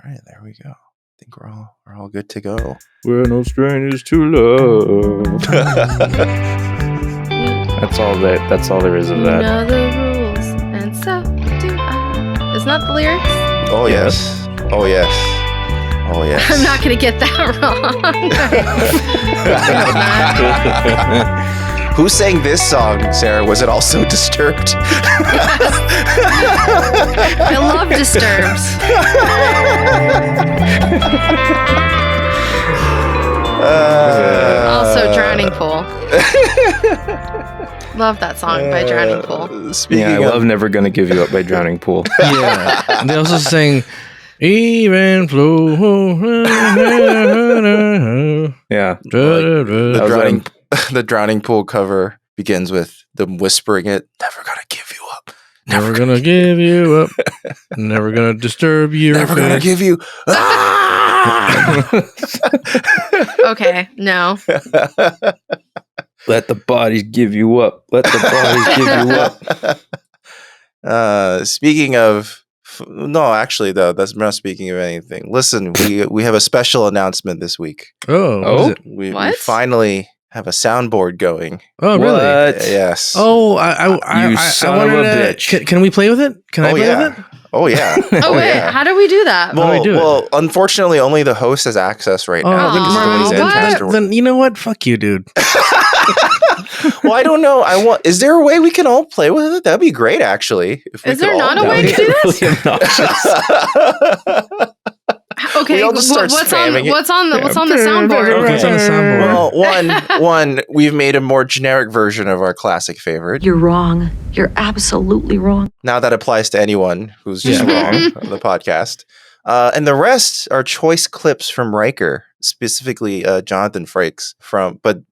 right, there we go. I think we're all good to go. We're no strangers to love. That's all there is of that. You know the rules, and so do I. Isn't that the lyrics? Oh yes. Oh yes. Oh yes. I'm not gonna get that wrong. Who sang this song, Sarah? Was it also Disturbed? I love Disturbed. Also, Drowning Pool. Love that song by Drowning Pool. I love Never Gonna Give You Up by Drowning Pool. Yeah. They also sing Even Flow. Yeah. The Drowning Pool cover begins with them whispering it. Never gonna give you up. Never gonna give you up. Never gonna disturb you. Never gonna give you. Okay, no. Let the bodies give you up. Let the bodies give you up. Speaking of, no, actually, though, that's not speaking of anything. Listen, we have a special announcement this week. Oh, we What? finally have a soundboard going. oh, really? Yes. Oh, I son wanted of a to- bitch. Can we play with it? Can I play with it? Oh yeah. Oh, wait, yeah. how do we do that? Well, do we do it? Well, unfortunately, only the host has access right now. Oh, because Marvin, nobody's what? interested. then you know what? Fuck you, dude. Well, I don't know. Is there a way we can all play with it? That'd be great, actually. If we Is there could all not a way to do this? Really obnoxious. Okay, We all just start what's spamming it. on the soundboard? Okay, it's on the soundboard. Well, one, we've made a more generic version of our classic favorite. You're wrong. You're absolutely wrong. Now that applies to anyone who's just wrong on the podcast. And the rest are choice clips from Riker, specifically Jonathan Frakes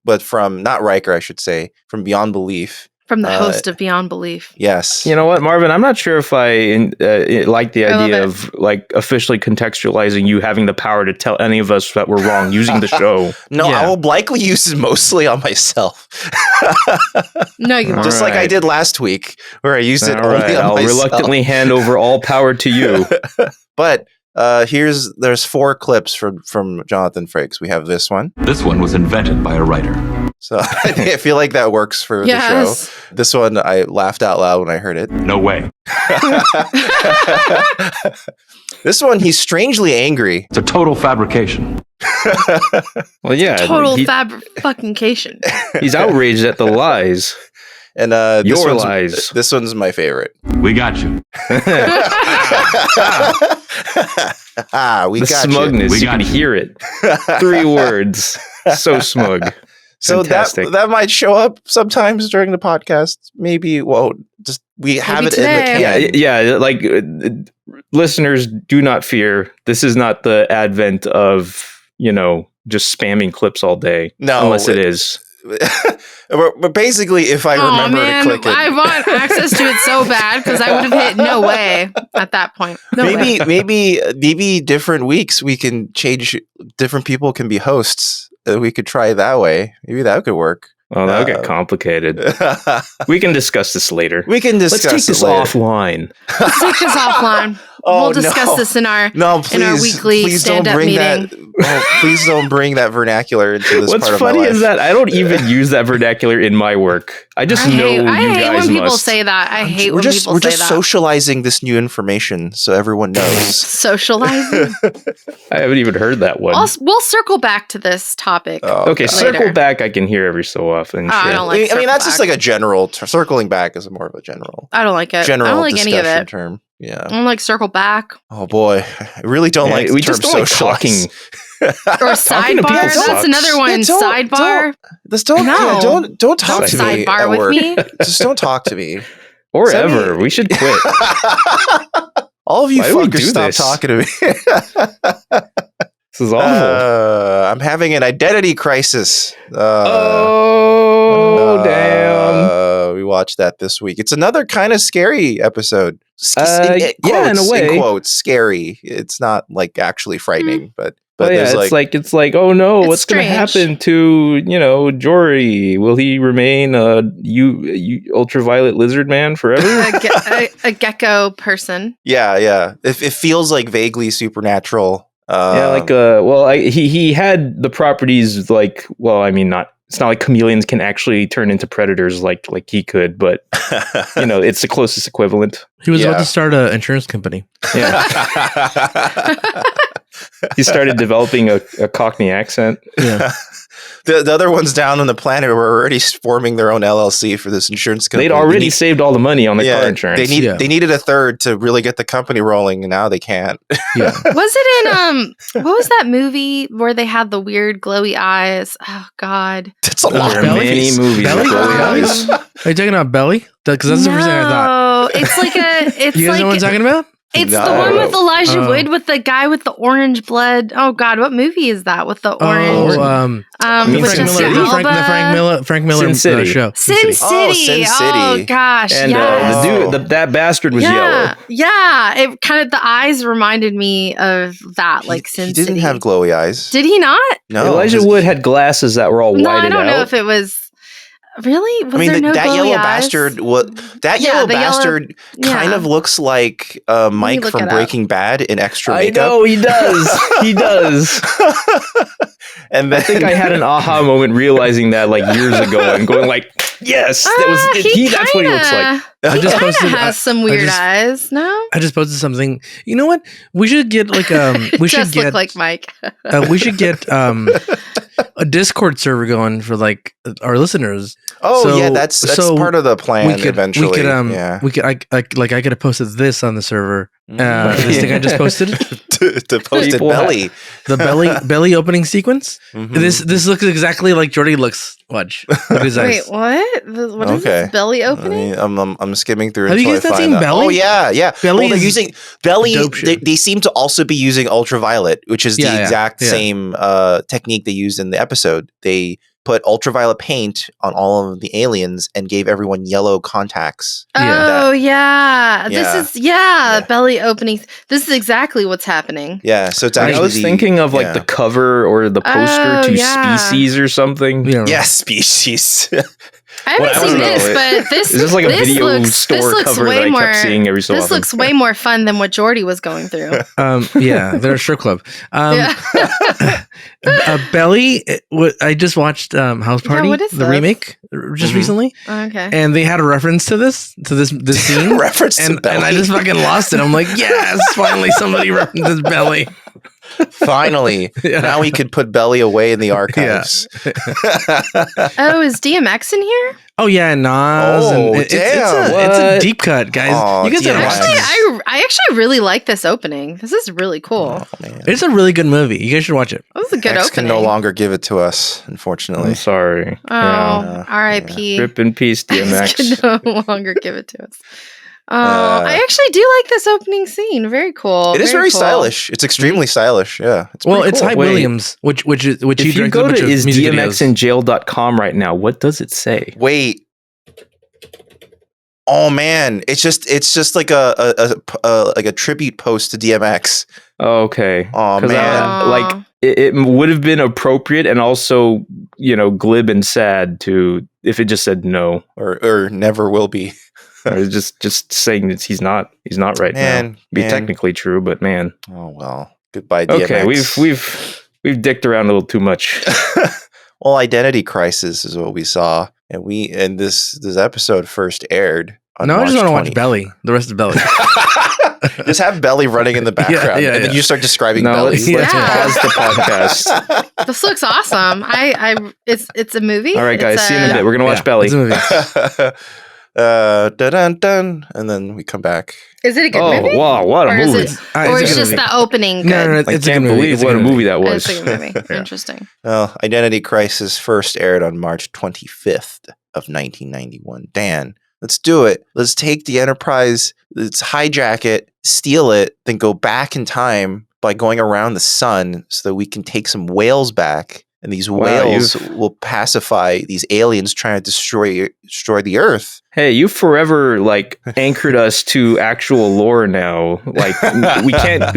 but from not Riker, I should say, from Beyond Belief. From the host of Beyond Belief. Yes. You know what, Marvin? I'm not sure if I like the I love idea it. of like officially contextualizing you having the power to tell any of us that we're wrong using the show. No, Yeah. I will likely use it mostly on myself. No, you won't. Just like I did last week, where I used it All only right, on I'll myself. reluctantly hand over all power to you. But there's 4 clips from Jonathan Frakes. We have this one. This one was invented by a writer. So I feel like that works for Yes. the show. This one, I laughed out loud when I heard it. No way. This one, he's strangely angry. It's a total fabrication. Well, yeah, Total fucking-cation. he's outraged at the lies. And Your lies. This one's my favorite. We got you. We The got smugness, We you got can you. hear it. 3 words. So smug. So Fantastic. that might show up sometimes during the podcast. Maybe it won't. Just we have it today. in the can. Yeah, like listeners, do not fear. This is not the advent of, just spamming clips all day. No, unless it is. But basically, if I Oh remember man, to click it, I want access to it so bad because I would have hit no way at that point. No way. maybe different weeks we can change. Different people can be hosts. We could try it that way. Maybe that could work. Oh, that'll get complicated. We can discuss this later. We can discuss. Let's take this it later. Let's offline. take this offline. Oh, We'll discuss no. this in our Please, weekly please don't stand-up bring meeting. please don't bring that vernacular into this What's part of my funny life. is that I don't even use that vernacular in my work. I just know you I hate guys when people must. say that. I hate we're when just people we're say just that. socializing this new information so everyone knows. Socializing. I haven't even heard that one. We'll circle back to this topic. Oh, Okay, God. circle back. I can hear every so often. Oh, I shit. don't like I mean that's circle just back. like a general circling back is more of a general I don't like it. general I don't like any of discussion it. term. Yeah. I don't like circle back Oh boy, I really don't Yeah, like the we term just don't like socialize. talking. or Talking to sidebar. people That's sucks. another one. Yeah, Sidebar. No. Don't talk Don't to me sidebar at with work. me. Just don't talk to me. Or Send me- ever. We should quit. All of you Why do we fuckers do stop this? talking to me. This is awful. I'm having an identity crisis. Damn. We watched that this week. It's another kind of scary episode. Yeah, in a way. In quotes, scary. It's not like actually frightening, but But there's it's like, oh no, It's what's going to strange. happen to Geordi? Will he remain a ultraviolet lizard man forever? A gecko person. yeah. It feels like vaguely supernatural. He had the properties like, well, I mean, it's not like chameleons can actually turn into predators like he could, but it's the closest equivalent. He was about to start an insurance company. Yeah. He started developing a Cockney accent. Yeah. The other ones down on the planet were already forming their own LLC for this insurance company. They'd already saved all the money on the car insurance. They needed a third to really get the company rolling, and now they can't. Yeah. Was it in what was that movie where they had the weird glowy eyes? Oh God. That's a lot of Belly? movies. Many movies. Belly? with glowy eyes. Are you talking about Belly? Because that's the first thing I thought. No, it's like it's You guys like know what I'm talking about? it's No. the one with Elijah Oh. Wood with the guy with the orange blood. Oh God, what movie is that with the orange? mean With Sin Jessica City? Alba? Frank Miller Sin City. show. Sin City. Oh, Sin Oh City. gosh, And yes. the dude, that bastard was yellow. Yeah. It kind of the eyes reminded me of that, like Sin He didn't City. have glowy eyes. Did he not? No, Elijah his- Wood had glasses that were all No, whited I don't out. know if it was really. Was I mean, there no that glowy yellow eyes? bastard. That Yeah, yellow the yellow- bastard kind yeah. of looks like Mike look from it up. Breaking Bad in extra I makeup. know he does. He does. And then I think I had an aha moment realizing that like years ago and going like, yes, that was he. That's what he looks like. I just He posted. has some weird eyes. No, I just posted something. You know what? We should get like we should just get look like Mike. we should get a Discord server going for like our listeners. oh So- yeah, that's so part of the plan. Eventually, we could yeah, I could have posted this on the server. This thing I just posted, to post it People belly. the belly opening sequence. Mhm. This looks exactly like Geordi looks. Watch. Look at his Wait, eyes. what? What is Okay. this belly I opening? mean, I'm skimming through. Have you until guys I not find seen that. Belly? Oh yeah. Belly Well, they're is using Belly. dope They, shit. they seem to also be using ultraviolet, which is the Yeah, exact yeah. same technique they used in the episode. They put ultraviolet paint on all of the aliens and gave everyone yellow contacts. Oh yeah. Yeah. This is belly opening. This is exactly what's happening. Yeah, so it's I actually was thinking of like yeah. the cover or the poster Oh, to yeah. Species or something. We don't know. Yeah, species. I haven't Well, I seen don't know. this, but this Is this like a video looks, store this looks cover way that I more, kept seeing every so This often? looks way more fun than what Geordi was going through. Yeah, they're a strip club. Yeah. Belly. I just watched House Party, what is the this? remake, just Mhm. recently, Okay. and they had a reference to this scene. Reference to and Belly. I just fucking lost it. I'm like, yes, finally somebody references Belly. Finally, Yeah. now we could put Belly away in the archives. Oh, is DMX in here? Oh yeah, Nas. Oh, and it's damn. a What? deep cut, guys. Aw, you guys gotta DMX. watch Actually, this. I actually really like this opening. This is really cool. Oh, man. It's a really good movie. You guys should watch it. This is a good X opening. can no longer give it to us, unfortunately. I'm sorry. Oh, Yeah. R.I.P. Rip in peace, X DMX. can no longer give it to us. I actually do like this opening scene. Very cool. It is very cool. stylish. It's extremely stylish. Yeah. It's Well, pretty it's cool. Hype Wait. Williams, which he If you directed a go bunch to of music videos. isdmxinjail.com right now, what does it say? Wait. Oh man, it's just like a tribute post to DMX. Oh, okay. Oh 'Cause man. like it would have been appropriate and also, glib and sad to if it just said no, Or never will be. or just saying that he's not right now. Man, Be man. technically true, but man. Oh well. Goodbye, DMX. Okay, we've dicked around a little too much. Well, Identity Crisis is what we saw, and this episode first aired. On No, I just March want to watch 20th. Belly. The rest of Belly. Just have Belly running in the background, yeah, and then yeah. you start describing No, Belly. let's Yeah. pause the podcast. This looks awesome. It's a movie. All right, guys, It's see you in a bit. We're gonna watch Yeah, Belly. it's a movie. Dun dun, and then we come back. Is it a good Oh movie? wow, what a Or is movie! it- Ah, Or a it's good just movie. the opening good? No, I it's a good can't movie. believe It's a what a good movie that It's was. a good movie. Interesting. Well, Identity Crisis first aired on March 25th of 1991. Dan, let's do it. Let's take the Enterprise, let's hijack it, steal it, then go back in time by going around the sun so that we can take some whales back and these whales will pacify these aliens trying to destroy the Earth. Hey, you forever like anchored us to actual lore now. Like we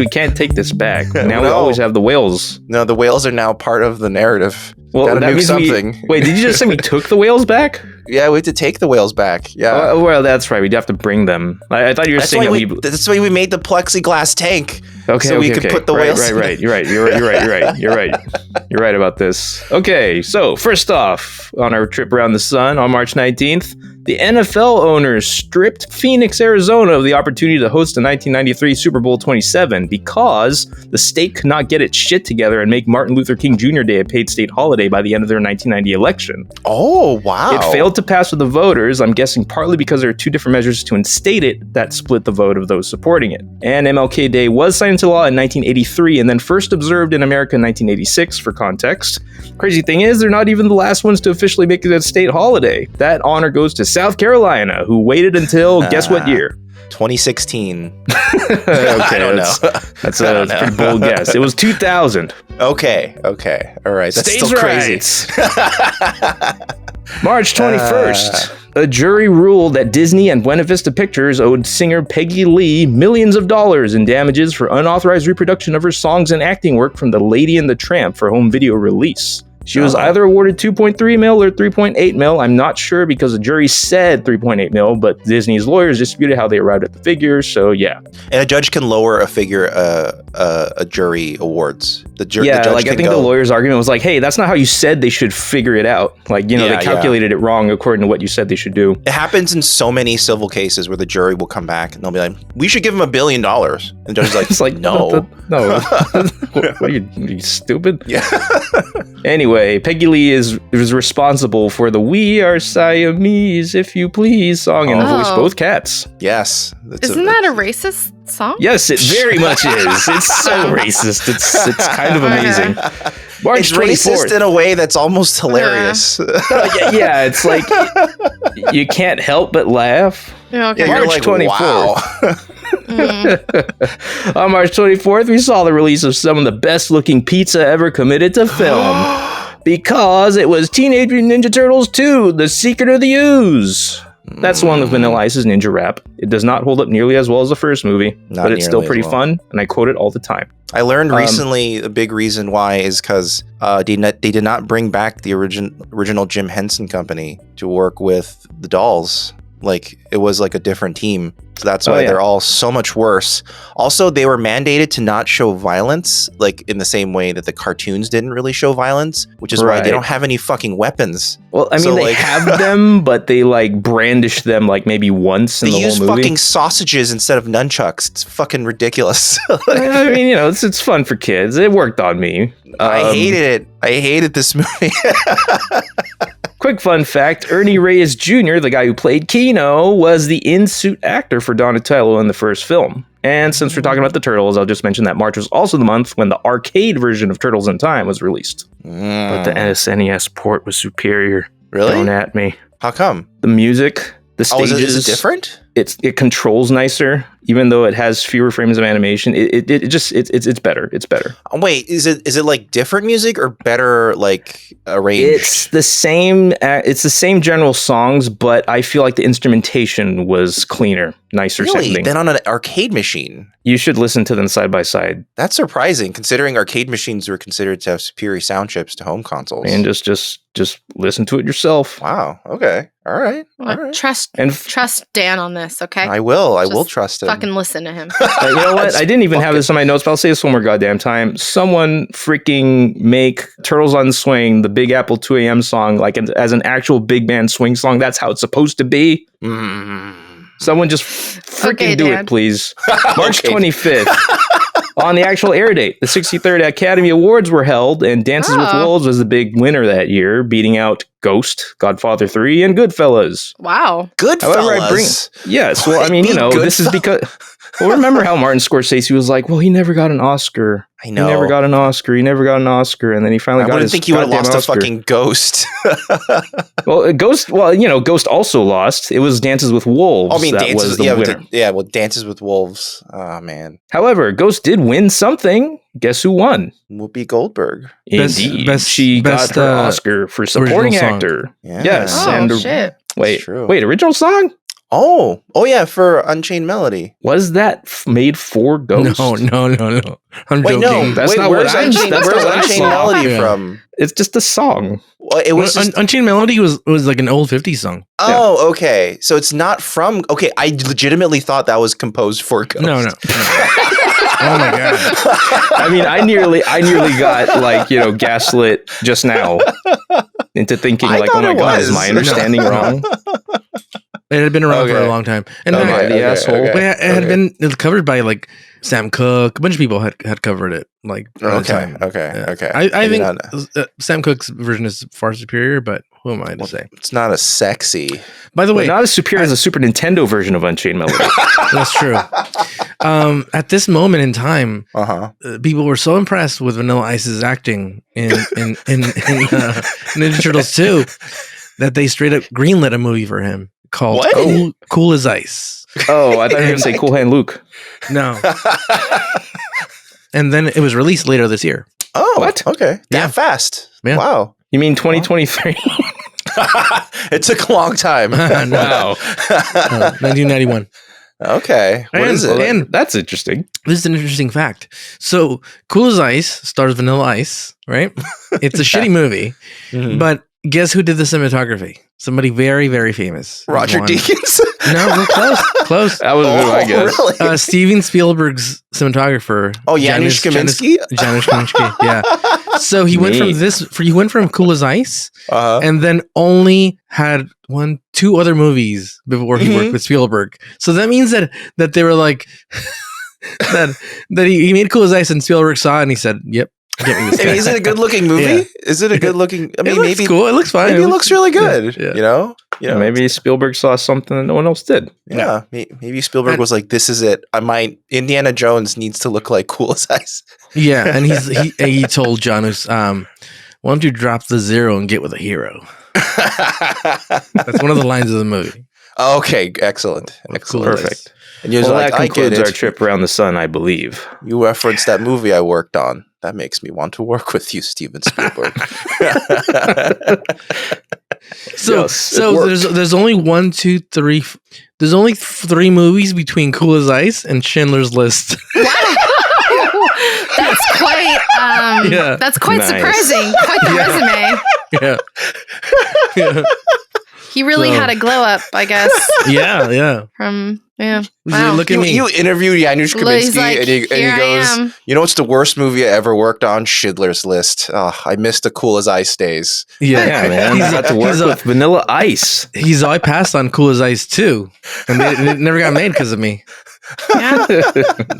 can't take this back. Now we always have the whales. No, the whales are now part of the narrative. Well, Gotta that nuke means something. wait, did you just say we took the whales back? Yeah, we have to take the whales back. Yeah. Well, that's right. We'd have to bring them. I thought you were saying that that's why we made the plexiglass tank. Okay, so we could put the whales. Right. You're right. You're right about this. Okay, so first off, on our trip around the sun on March 19th, the NFL owners stripped Phoenix, Arizona of the opportunity to host the 1993 Super Bowl 27 because the state could not get its shit together and make Martin Luther King Jr. Day a paid state holiday by the end of their 1990 election. Oh, wow. It failed to pass with the voters, I'm guessing partly because there are two different measures to instate it that split the vote of those supporting it. And MLK Day was signed into law in 1983 and then first observed in America in 1986, for context. Crazy thing is, they're not even the last ones to officially make it a state holiday. That honor goes to South Carolina, who waited until, guess what year? 2016. Okay, I don't know. That's a pretty bold guess. It was 2000. Okay. All right. That's States' still crazy. rights. March 21st. A jury ruled that Disney and Buena Vista Pictures owed singer Peggy Lee millions of dollars in damages for unauthorized reproduction of her songs and acting work from The Lady and the Tramp for home video release. She was either awarded 2.3 mil or 3.8 mil. I'm not sure because the jury said 3.8 mil, but Disney's lawyers disputed how they arrived at the figures. So yeah. And a judge can lower a figure, a jury awards. The judge I think the lawyer's argument was like, hey, that's not how you said they should figure it out. Like, they calculated it wrong according to what you said they should do. It happens in so many civil cases where the jury will come back and they'll be like, we should give him $1 billion. And the judge is like, it's like, no. What are you stupid? Yeah. Anyway, Peggy Lee is responsible for the "We Are Siamese, If You Please" song and voiced both cats. Yes. Isn't that a racist song? Yes, it very much is. It's so racist. It's kind of amazing. March it's 24th. racist in a way that's almost hilarious. Yeah, it's like you can't help but laugh. Okay. March 24th. Wow. On March 24th, we saw the release of some of the best looking pizza ever committed to film. Because it was Teenage Mutant Ninja Turtles 2, The Secret of the Ooze. That's the one with Vanilla Ice's ninja rap. It does not hold up nearly as well as the first movie, but it's still pretty fun, and I quote it all the time. I learned recently a big reason why is because they did not bring back the original Jim Henson Company to work with the dolls. Like, it was like a different team. So that's why they're all so much worse. Also, they were mandated to not show violence, like in the same way that the cartoons didn't really show violence, which is why they don't have any fucking weapons. Well, I mean, they have them, but they like brandish them like maybe once in the whole movie. They use fucking sausages instead of nunchucks. It's fucking ridiculous. I mean, it's fun for kids. It worked on me. I hated it. I hated this movie. Quick fun fact, Ernie Reyes Jr., the guy who played Keno, was the in-suit actor for Donatello in the first film. And since we're talking about the Turtles, I'll just mention that March was also the month when the arcade version of Turtles in Time was released. But the SNES port was superior. Really? Don't at me. How come? The music, the stages. Is it different? It controls nicer, even though it has fewer frames of animation. It's better. It's better. Wait, is it like different music or better like arranged? It's the same. It's the same general songs, but I feel like the instrumentation was cleaner, nicer sounding. Than on an arcade machine. You should listen to them side by side. That's surprising, considering arcade machines were considered to have superior sound chips to home consoles. And just listen to it yourself. Wow. Okay. All right. Trust Dan on this, okay? I will. I will trust him. Fucking listen to him. You know what? I didn't even have this on my notes, but I'll say this one more goddamn time. Someone freaking make Turtles on Swing, the Big Apple 2 a.m. song, like as an actual big band swing song. That's how it's supposed to be. Someone just freaking do it, please. March 25th. On the actual air date, the 63rd Academy Awards were held, and Dances with Wolves was the big winner that year, beating out Ghost, Godfather 3, and Goodfellas. Wow. Goodfellas? Yes, well, I mean, this is because... Well, remember how Martin Scorsese was like, well, he never got an Oscar. I know. He never got an Oscar. And then he finally got his I wouldn't think he would have goddamn lost Oscar. a fucking Ghost. Well, Ghost also lost. It was Dances with Wolves. I mean, that was the winner. Dances with Wolves. Oh, man. However, Ghost did win something. Guess who won? Whoopi Goldberg. Indeed. She got her Oscar for supporting actor. Yeah. Yes. Oh, and shit. Wait, true. original song? Oh, yeah, for Unchained Melody. Was that made for Ghost? No. I'm Wait, joking. no, That's not where's what I- Unchained, that's where's not what I Unchained saw. Melody Yeah. from? It's just a song. Well, it was just, Unchained Melody was like an old 50s song. oh, okay. So it's not from. Okay, I legitimately thought that was composed for Ghost. No. Oh my god. I mean, I nearly got gaslit just now into thinking I like, oh thought my it god, is was. my understanding wrong? It had been around for Okay. a long time. And Okay. then The asshole. But it had been covered by like Sam Cooke. A bunch of people had covered it. Like by the Okay, time. okay, Yeah. okay. I Maybe think not- Sam Cooke's version is far superior, but who am I to say? it's not as sexy. By the But way, not as superior as the Super Nintendo version of Unchained Melody. that's true. At this moment in time, people were so impressed with Vanilla Ice's acting in Ninja Turtles 2 that they straight up greenlit a movie for him called What? Cool as Ice. Oh, I thought you were going to say Cool Hand Luke. No. And then it was released later this year. Oh, What? Okay, Yeah. that fast. Yeah. Wow. You mean 2023? It took a long time. Wow. 1991. Okay. What And- is it? and- That's interesting. This is an interesting fact. So, Cool as Ice stars Vanilla Ice, right? It's a shitty movie, Mhm. but guess who did the cinematography? Somebody very, very famous. Roger One- Deakins. No, we're close. Close. That was I guess. Really? Steven Spielberg's cinematographer. Oh, Janusz Kaminski? Janusz Kaminski. Yeah. So he went from Neat. he went from Cool as Ice, Uh-huh. and then only had 2 other movies before he worked with Spielberg. So that means that they were like that he made Cool as Ice, and Spielberg saw it and he said, "Yep, get me this I mean, guy." is it a good looking movie? Yeah. Is it a good looking? I It mean, looks maybe cool. It looks fine. maybe it looks really good. Yeah. You know. Maybe Spielberg saw something that no one else did. Yeah. Maybe Spielberg was like, "This is it. Indiana Jones needs to look like Cool as Ice." Yeah, and he told Janus, "Why don't you drop the 0 and get with a hero?" That's one of the lines of the movie. Okay, excellent. Perfect. And you're Well, like, that I get concludes it. our trip around the sun, I believe. You referenced that movie I worked on. That makes me want to work with you, Steven Spielberg. So Yes, it worked. there's only 1, 2, 3. There's only 3 movies between Cool as Ice and Schindler's List. That's quite Yeah. that's quite Nice. surprising. Quite the resume. yeah. Yeah. He really So- had a glow up, I guess. Yeah. From yeah. You look at me. You interviewed Janusz He's Kaminski like, and he "Here I goes, am." "You know what's the worst movie I ever worked on? Schindler's List. Oh, I missed the Cool as Ice days." Yeah, man. I got to work with Vanilla Ice. I passed on Cool as Ice too, and it never got made because of me. Yeah.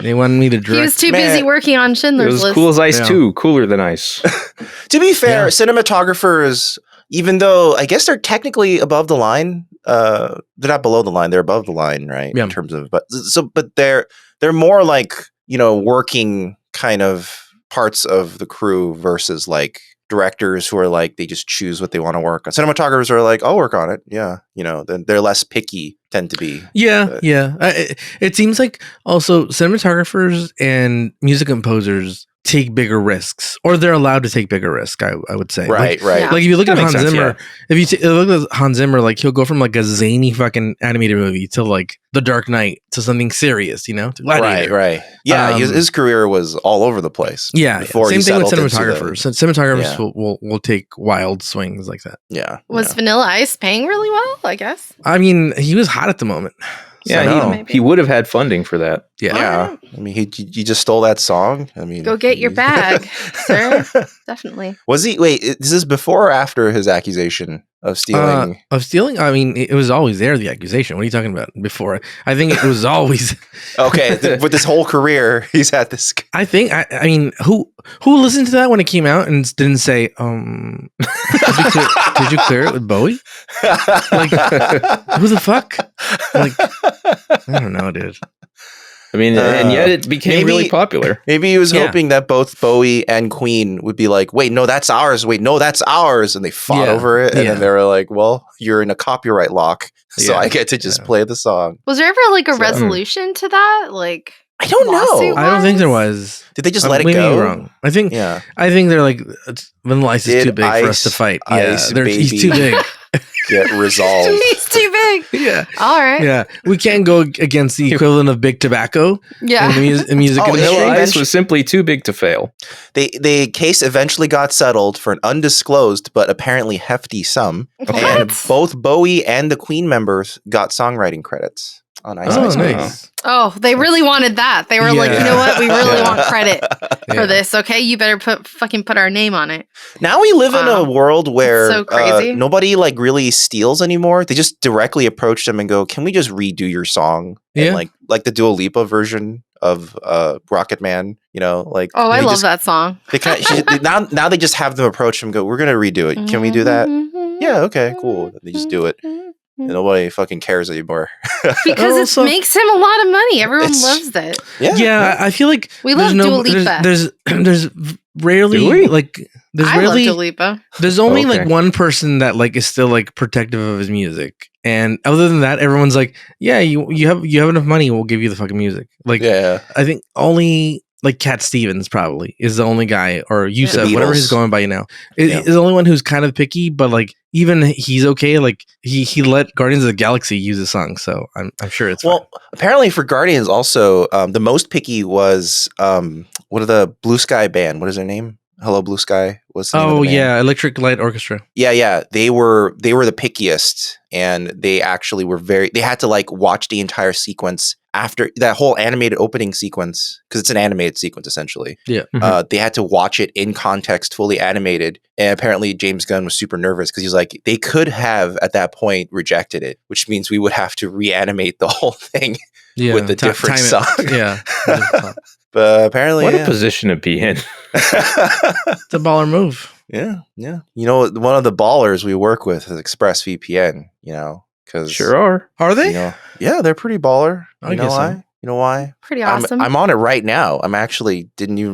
They wanted me to He direct. was too Man. busy working on It Schindler's was List. Cool as Ice Yeah. too. Cooler than ice. To be fair, Yeah. cinematographers, even though I guess they're technically above the line, they're not below the line; they're above the line, right? Yeah. In terms of, but they're more like working kind of parts of the crew versus like directors who are like they just choose what they want to work on. Cinematographers are like, I'll work on it. Yeah, they're less picky. Tend to be. Yeah. It seems like also cinematographers and music composers take bigger risks, or they're allowed to take bigger risks. I would say, Right. Yeah. Like if you look at That Hans makes sense, Zimmer, if you look at Hans Zimmer, like he'll go from like a zany fucking animated movie to like The Dark Knight to something serious, to Gladiator. Right. Yeah, his career was all over the place. Yeah. Before he Same thing with settled into cinematographers. Cinematographers Yeah. will take wild swings like that. Yeah. Was Vanilla Ice paying really well, I guess? I mean, he was hot at the moment. I know. Yeah, he would have had funding for that. Yeah. Yeah. I mean, he just stole that song. I mean, Go get your bag, sir. Definitely. Was he? Wait, is this before or after his accusation of stealing? Of stealing? I mean, it was always there, the accusation. What are you talking about? Before? I think it was always. Okay, with his whole career, he's had this. I think, I mean, who listened to that when it came out and didn't say, did you clear it with Bowie? Like, who the fuck? Like, I don't know, dude. I mean, and yet it became really popular. Maybe he was hoping that both Bowie and Queen would be like, wait, no, that's ours. Wait, no, that's ours. And they fought over it. And then they were like, well, you're in a copyright lock. So I get to just play the song. Was there ever like a resolution to that? Like, I don't know. I don't think there was. Did they just let it go? Wrong. I think they're like, Vanilla Ice is too big for us to fight. He's too big. Get resolved. He's too big. Yeah. All right. Yeah. We can't go against the equivalent of Big Tobacco. Yeah. In the music industry. Vanilla Ice was simply too big to fail. The case eventually got settled for an undisclosed but apparently hefty sum. And both Bowie and the Queen members got songwriting credits on Ice Ice Baby. Nice. Oh, they really wanted that. They were like, you know what? We really want credit for this. Okay, you better put our name on it. Now we live in a world where so crazy. Nobody like really steals anymore. They just directly approach them and go, "Can we just redo your song?" Yeah. And like the Dua Lipa version of Rocket Man. You know, like I love that song. They now they just have them approach them and go, "We're gonna redo it. Can we do that?" Yeah. Okay. Cool. They just do it. And nobody fucking cares anymore. Because it makes him a lot of money. Everyone loves it. Yeah, I feel like we love Dua Lipa. There's rarely like I love Dua Lipa. There's only like one person that like is still like protective of his music, and other than that, everyone's like, yeah, you have enough money, we'll give you the fucking music. Like, I think only like Cat Stevens probably is the only guy, or Yusef, whatever he's going by now, is the only one who's kind of picky, but like even he's okay. Like he let Guardians of the Galaxy use a song, so I'm sure it's fine. Apparently for Guardians also the most picky was what are the Blue Sky band? What is their name? Hello Blue Sky. What's the name of the band? Electric Light Orchestra. Yeah. They were the pickiest, and they actually were they had to like watch the entire sequence after that whole animated opening sequence, because it's an animated sequence essentially. Yeah. They had to watch it in context, fully animated. And apparently James Gunn was super nervous because he's like, they could have at that point rejected it, which means we would have to reanimate the whole thing with a different song. Yeah. But apparently, what a position to be in. It's a baller move. Yeah. You know, one of the ballers we work with is ExpressVPN, you know, because sure are they? You know, yeah, they're pretty baller. You know why? You know why? Pretty awesome. I'm on it right now. I'm actually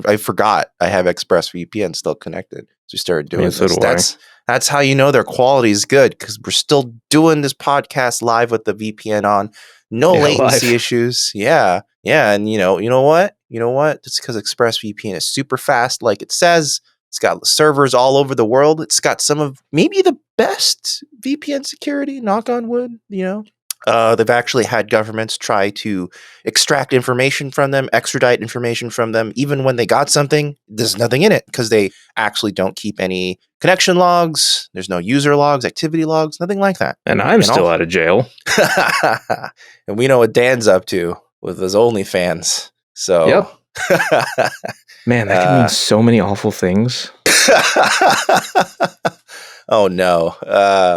I forgot I have ExpressVPN still connected. So we started doing this. That's how you know their quality is good, because we're still doing this podcast live with the VPN on. No latency issues. Yeah. And you know what? It's because ExpressVPN is super fast, like it says. It's got servers all over the world. It's got some of maybe the best VPN security, knock on wood, you know. They've actually had governments try to extract information from them, extradite information from them. Even when they got something, there's nothing in it, because they actually don't keep any connection logs. There's no user logs, activity logs, nothing like that. And I'm still out of jail. And we know what Dan's up to with his OnlyFans. So, yep. Man, that could mean so many awful things. Oh no.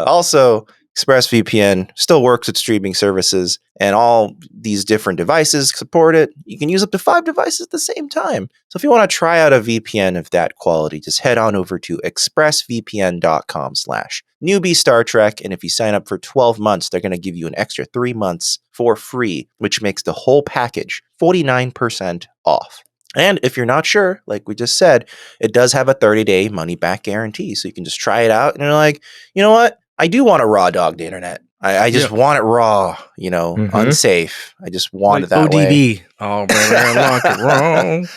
Also, ExpressVPN still works with streaming services, and all these different devices support it. You can use up to 5 devices at the same time. So if you want to try out a VPN of that quality, just head on over to expressvpn.com/newbie Star Trek. And if you sign up for 12 months, they're going to give you an extra 3 months for free, which makes the whole package 49% off. And if you're not sure, like we just said, it does have a 30-day money-back guarantee. So you can just try it out, and you're like, you know what? I do want to raw dog the internet. I just want it raw, you know, unsafe. I just want it that way. Oh, baby, I like it wrong.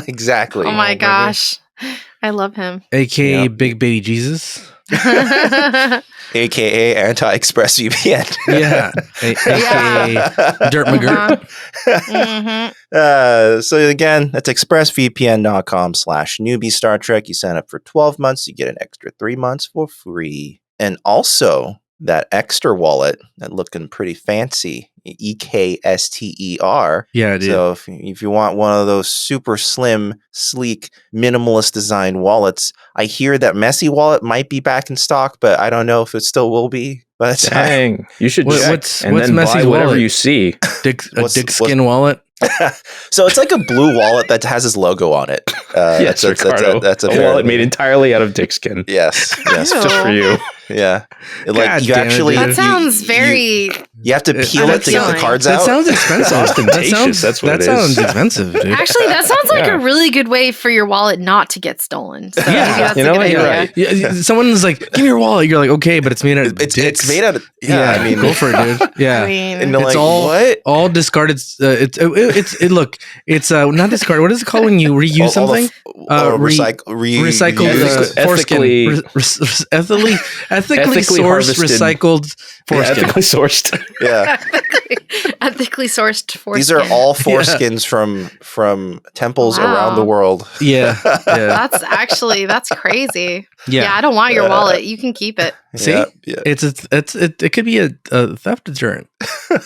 Exactly. Oh my gosh. I love him. AKA Big Baby Jesus. AKA anti-ExpressVPN. Yeah. AKA Dirt McGirt. So again, that's expressvpn.com/newbie Star Trek. You sign up for 12 months, you get an extra 3 months for free. And also that extra wallet, that looking pretty fancy, EKSTER. Yeah, dude. So if you want one of those super slim, sleek, minimalist design wallets, I hear that Messy wallet might be back in stock, but I don't know if it still will be. But dang, you should check what's then Messy's buy whatever wallet? you see. Dick skin wallet. So it's like a blue wallet that has his logo on it. Yes, Ricardo. That's a wallet made entirely out of dick skin. Yes, just for you. Yeah. God You damn it, actually. dude. That sounds very. You have to peel it to get the appealing. cards That out. sounds expensive. Ostentatious, that's what that it sounds is. expensive, dude. Actually, that sounds like Yeah. a really good way for your wallet not to get stolen. So Yeah. maybe that's You a know good what? idea. You're right. Yeah, someone's like, "Give me your wallet." You're like, "Okay," but it's made out of It's dicks. made out of. Yeah, I mean, go for it, dude. Yeah. I mean, And they're It's like, all- what? All discarded. Look. It's not discarded. What is it called when you reuse All the something? Recycled reused. ethically- ethically sourced, harvested recycled foreskin. Ethically sourced. Yeah. ethically sourced foreskin. These are all foreskins from temples Wow. around the world. Yeah, yeah, That's crazy. Yeah, yeah. I don't want your wallet. You can keep it. See? Yeah, yeah. It could be a theft deterrent.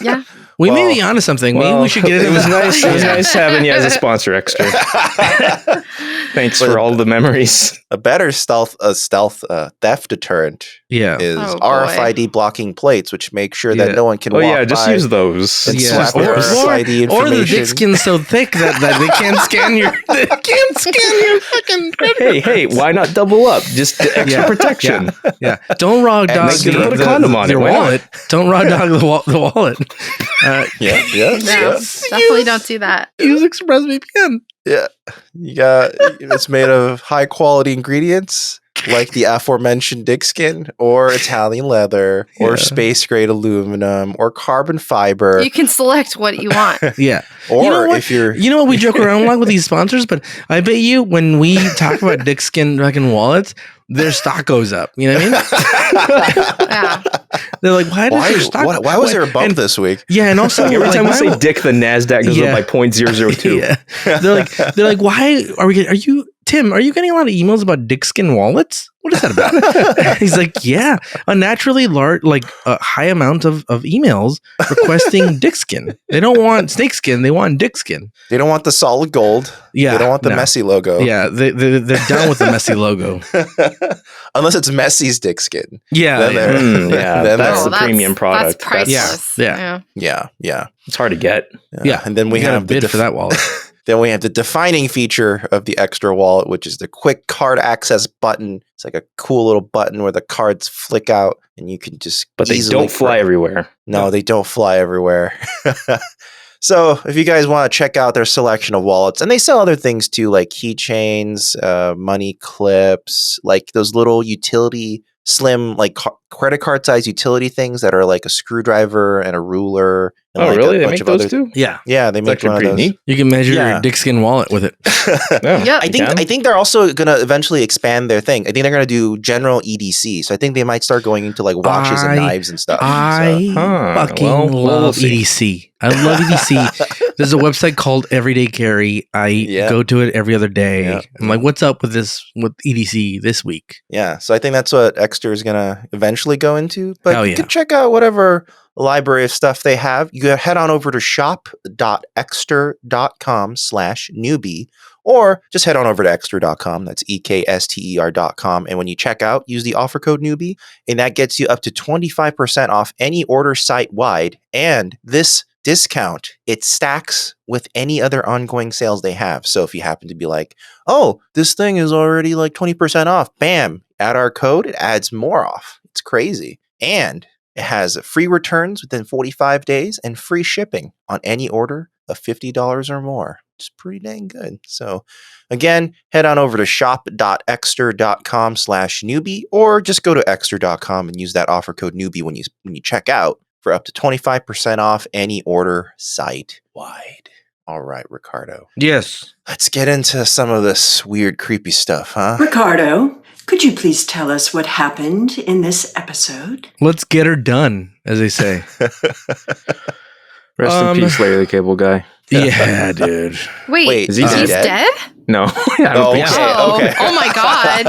Yeah. We may Well- Oh, be onto something. Maybe we should get It into was that. nice. It was Yeah. nice having you as a sponsor, Extra. Thanks But- for all the memories. A better stealth theft deterrent Yeah. is Oh, boy. RFID blocking plates, which make sure that Yeah. no one can Oh walk yeah, just by use those. and Yeah. slap your RFID Or the information. dick skin's so thick that they can't scan your fucking credit. Hey, why not double up? Just extra Yeah. protection. Yeah. Don't raw dog make it- put a condom on it, your why not? wallet. Don't raw dog the wallet. Yeah. No, definitely don't do that. Use ExpressVPN. Yeah. You got it's made of high quality ingredients like the aforementioned dick skin or Italian leather or Yeah. space grade aluminum or carbon fiber You can select what you want. Yeah. or You know what? if you're You know what? We joke around a lot with these sponsors, but I bet you when we talk about dick skin fucking wallets, their stock goes up. You know what I mean? Yeah. They're like, why does their stock? why was there a bump and- this week? Yeah, and also Every like, time we why say will- dick, the Nasdaq goes Yeah. up by 0.002. Yeah. They're like, why are you Tim? Are you getting a lot of emails about dick skin wallets? What is that about? He's like, yeah, unnaturally large, like a high amount of emails requesting dick skin. They don't want snake skin; they want dick skin. They don't want the solid gold. Yeah, They don't want the no. messy logo. Yeah, they're done with the messy logo. Unless it's Messi's dick skin. Yeah, Then yeah. they're- Yeah, then that's they're- the premium product. That's priceless. Yeah. Yeah. It's hard to get. Yeah. And then we You gotta have the bid for that wallet. Then we have the defining feature of the Extra wallet, which is the quick card access button. It's like a cool little button where the cards flick out and you can just But they easily don't fly everywhere. No, they don't fly everywhere. So if you guys want to check out their selection of wallets, and they sell other things too, like keychains, money clips, like those little utility slim, like credit card size utility things that are like a screwdriver and a ruler. And Oh, like really? A They bunch make of those other, too? Yeah, Yeah, they It's make actually one of pretty those. neat. you can measure Yeah. your dick skin wallet with it. Yeah, Yep. you can. I think they're also gonna eventually expand their thing. I think they're gonna do general EDC. So I think they might start going into like watches and I- knives and stuff. I Huh, fucking well, we'll love see. EDC. I love EDC. There's a website called Everyday Carry. I Yeah. go to it every other day. Yeah. I'm like, what's up with EDC this week? Yeah, so I think that's what Extra is gonna eventually go into. But Hell you yeah. can check out whatever library of stuff they have. You can head on over to shop.extra.com/newbie, or just head on over to extra.com. That's EKSTER.com. And when you check out, use the offer code newbie, and that gets you up to 25% off any order site wide. And this discount, it stacks with any other ongoing sales they have. So if you happen to be like, oh, this thing is already like 20% off, bam, add our code, it adds more off. It's crazy. And it has free returns within 45 days and free shipping on any order of $50 or more. It's pretty dang good. So again, head on over to shop.extra.com/newbie, or just go to extra.com and use that offer code newbie when you check out for up to 25% off any order site wide. All right, Ricardo. Yes. Let's get into some of this weird, creepy stuff, huh? Ricardo, could you please tell us what happened in this episode? Let's get her done, as they say. Rest in peace, Larry the Cable Guy. Yeah, dude. Wait, Is he he's dead? dead? No, I don't think so. Oh, oh my God.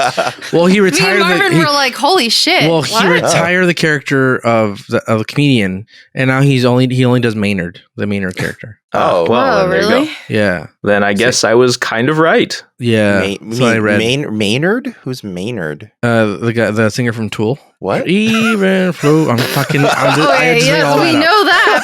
Well, he Me and retired. Marvin were like, holy shit. Well, what? he retired the character of the comedian, and now he only does Maynard, the Maynard character. Oh, well, Oh, then there you really? go. Yeah, Then I guess I was kind of right. yeah. That's what I read. Maynard? Who's Maynard? The guy, the singer from Tool. What? Even flow. I'm fucking. Oh, yeah, I just read yes, all we that up. know that.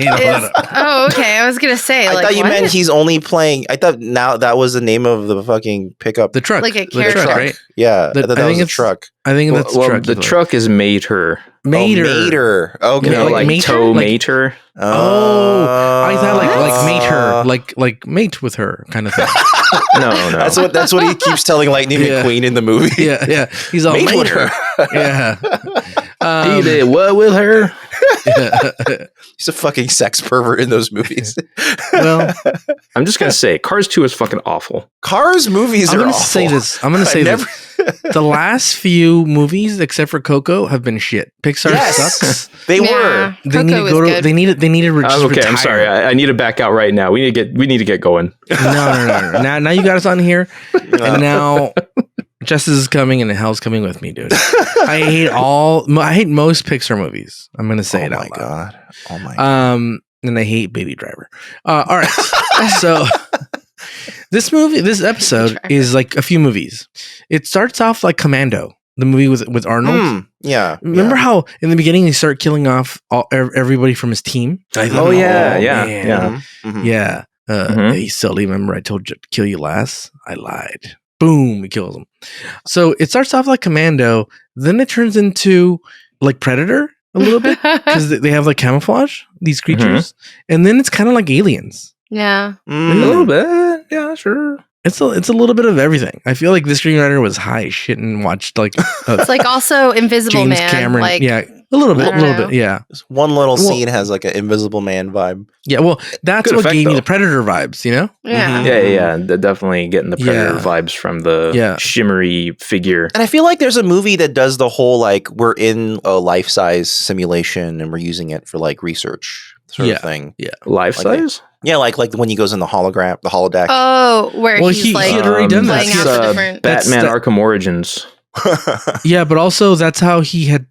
Yeah, but like, okay. I was gonna say. I like, thought you what? meant he's only playing. I thought now that was the name of the fucking pickup. The truck. Like a The character. truck, right? Yeah, I thought that was a it's truck. I think that's the truck. The truck is Mater. Mater. Mater. Okay. You know, like Mater? tow Like- Mater. I thought like mate her, like mate with her kind of thing. No. That's what he keeps telling Lightning Yeah. McQueen in the movie. Yeah. He's all Mate mate with her. Yeah. He did what with her? He's a fucking sex pervert in those movies. Well, I'm just gonna say, Cars 2 is fucking awful. Cars movies I'm are gonna awful. say this. I'm gonna say this. The last few movies, except for Coco, have been shit. Pixar sucks. They Yeah. were. They need to Coco go is to. good. They need to just Okay, retire. I'm sorry. I need to back out right now. We need to get going. No. Now you got us on here, and now Justice is coming, and hell's coming with me, dude. I hate most Pixar movies. I'm gonna say it out loud. Oh my god. And I hate Baby Driver. All right. So this episode is like a few movies. It starts off like Commando, the movie with Arnold. Yeah. Remember how in the beginning he started killing off everybody from his team? Yeah. Mhm. Yeah. Hey, Sully, remember I told you to kill you last? I lied. Boom, he kills him. So it starts off like Commando, then it turns into like Predator a little bit because they have like camouflage, these creatures, and then it's kind of like Aliens. Yeah. A little bit. Yeah, sure. It's a little bit of everything. I feel like the screenwriter was high as shit and watched like It's like also Invisible James Man. Cameron. Like, Yeah, a little bit, I don't know. yeah. This one little Well- scene has like an Invisible Man vibe. Yeah, well, that's Good what effect, gave me though. the Predator vibes, you know? Yeah. Yeah. They're definitely getting the Predator Yeah. vibes from the shimmery figure. And I feel like there's a movie that does the whole like we're in a life-size simulation and we're using it for like research sort of thing. Yeah. Life Like size? Yeah, like when he goes in the holodeck. Oh, where Well, he's he like had already done that. playing out That's, the different. Batman that- Arkham Origins. Yeah, but also that's how he had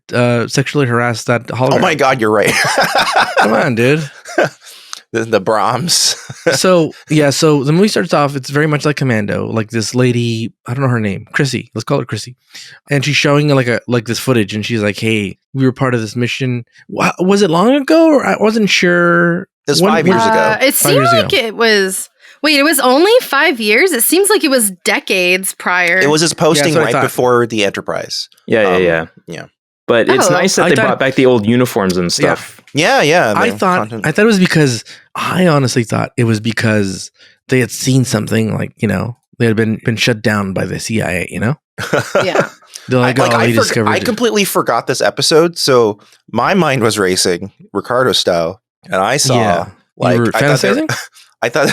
sexually harassed that hologram. Oh my god, you're right. Come on, dude. the Brahms. So the movie starts off, it's very much like Commando, like this lady, I don't know her name, Chrissy, let's call her Chrissy, and she's showing like this footage, and she's like, hey, we were part of this mission. Was it long ago, or I wasn't sure? It was 5 years ago. It 5 seemed years like ago. it was. Wait, it was only 5 years? It seems like it was decades prior. It was his posting what I right thought. before the Enterprise. Yeah. But it's Oh. nice that I they thought- brought back the old uniforms and stuff. Yeah. I thought it was because I honestly thought it was because they had seen something, like, you know, they had been shut down by the CIA, you know? Yeah. They're like, they discovered I it. completely forgot this episode, so my mind was racing, Ricardo style, and I saw Yeah. like You were fantasizing? I thought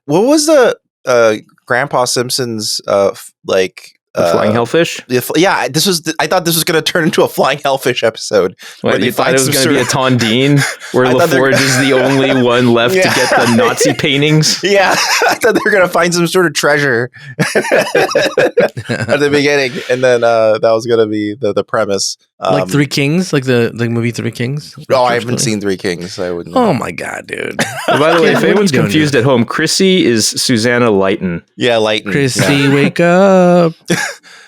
what was the Grandpa Simpson's Flying Hellfish? Yeah, I thought this was going to turn into a flying hellfish episode. where What, they you thought find it was some going to be a sort of- Tondine where I thought they're- LaForge is the only one left to Yeah. get the Nazi paintings? Yeah, I thought they were going to find some sort of treasure at the beginning, and then that was going to be the premise. Like Three Kings, like the movie Three Kings. Oh, I haven't seen Three Kings. I wouldn't. Oh my god, dude! And by the way, Kid, if what are anyone's you doing, confused dude? at home, Chrissy is Susanna Lighton. Yeah, Lighten. Chrissy, wake up!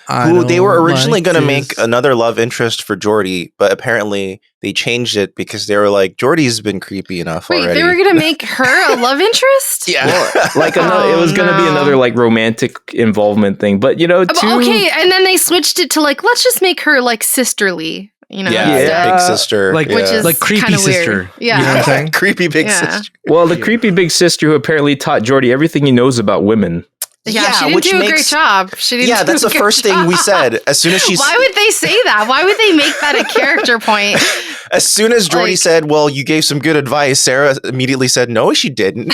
Who they were originally going to to make another love interest for Geordi, but apparently they changed it because they were like, Geordi's been creepy enough Wait, already. they were going to make her a love interest? Yeah. Like another, it was going to be no. another like romantic involvement thing, but you know, But two, okay, and then they switched it to like, let's just make her like sisterly, you know? Yeah, instead. big sister. like- yeah. Which is like creepy kinda weird. sister. Yeah. You know what I'm saying? creepy big Yeah. sister. well, the creepy big sister who apparently taught Geordi everything he knows about women. Yeah, she didn't do a great job. She didn't Yeah, do that's a the good first thing we job. said. As soon as she's, Why would they say that? Why would they make that a character point? as soon as Geordi like- said, "Well, you gave some good advice," Sarah immediately said, "No, she didn't."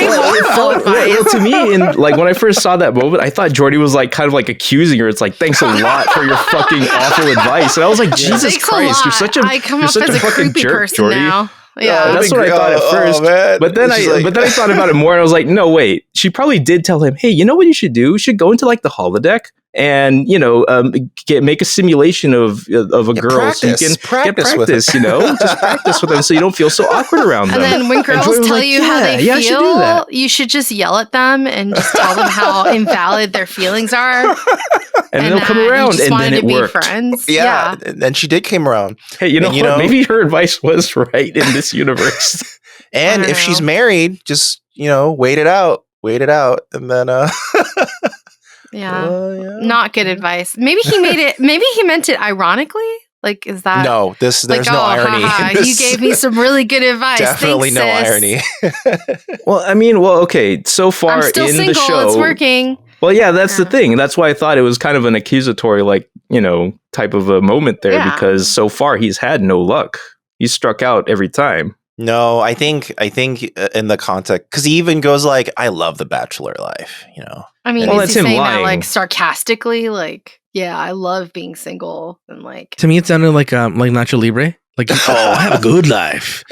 Well, to me, and like when I first saw that moment, I thought Geordi was like kind of like accusing her. It's like, thanks a lot for your fucking awful advice. And I was like, Jesus Thanks a Christ, you're lot. such a I come you're up such as a fucking creepy jerk, person Geordi. now. Yeah. That's what I thought at first. man. But then She's like- then I thought about it more, and I was like, no, wait. She probably did tell him, hey, you know what you should do? You should go into like the holodeck and make a simulation of a girl so you can practice get with practice. You know, just practice with them so you don't feel so awkward around them. And then when girls Joy was tell like, you how they yeah, I should do feel, that. you should just yell at them and just tell them how invalid their feelings are. And they'll come around, and then it worked. Friends. Yeah, and she did came around. Hey, you know what? Maybe her advice was right in this universe. And if she's married, just wait it out, and then not good advice. Maybe he made it. Maybe he meant it ironically. Like, is that no? There's no irony. You gave me some really good advice. Definitely Thanks, irony. Well, I mean, okay. So far I'm still in single, the show, it's working. Well, yeah, that's the thing. That's why I thought it was kind of an accusatory, type of a moment there, because so far he's had no luck. He's struck out every time. No, I think in the context, because he even goes like, "I love the bachelor life," I mean, well, is that's he him saying lying. that like sarcastically? Like, yeah, I love being single and like. To me, it sounded like Nacho Libre. Like, I have a good life.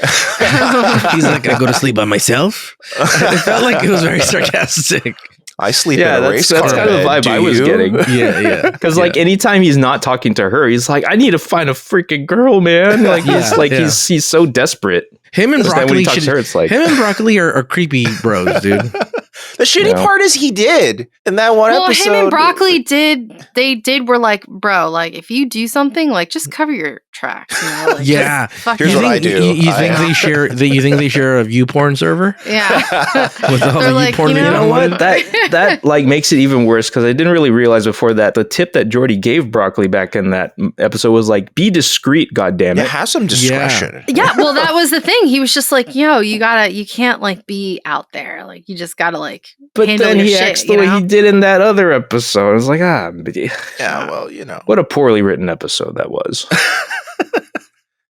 He's like, I go to sleep by myself. It felt like it was very sarcastic. I sleep in a race car. That's kind of the vibe I was getting. Yeah. Because anytime he's not talking to her, he's like, I need to find a freaking girl, man. Like he's so desperate. Him and Broccoli should, her, it's like, him and Broccoli are creepy bros, dude. The shitty part is he did in that one episode. Well, him and Broccoli were like, bro, like if you do something, like just cover your tracks. Like, yeah. Here's what I do. You think they share? You think they share a view porn server? Yeah. With all the like, porn. You know what? That makes it even worse because I didn't really realize before that the tip that Geordi gave Broccoli back in that episode was like, be discreet, goddammit. Yeah, have some discretion. Yeah, well, that was the thing. He was just like, yo, you can't like be out there. Like you just gotta like. But then he acts the way he did in that other episode. I was like, yeah, well, what a poorly written episode that was.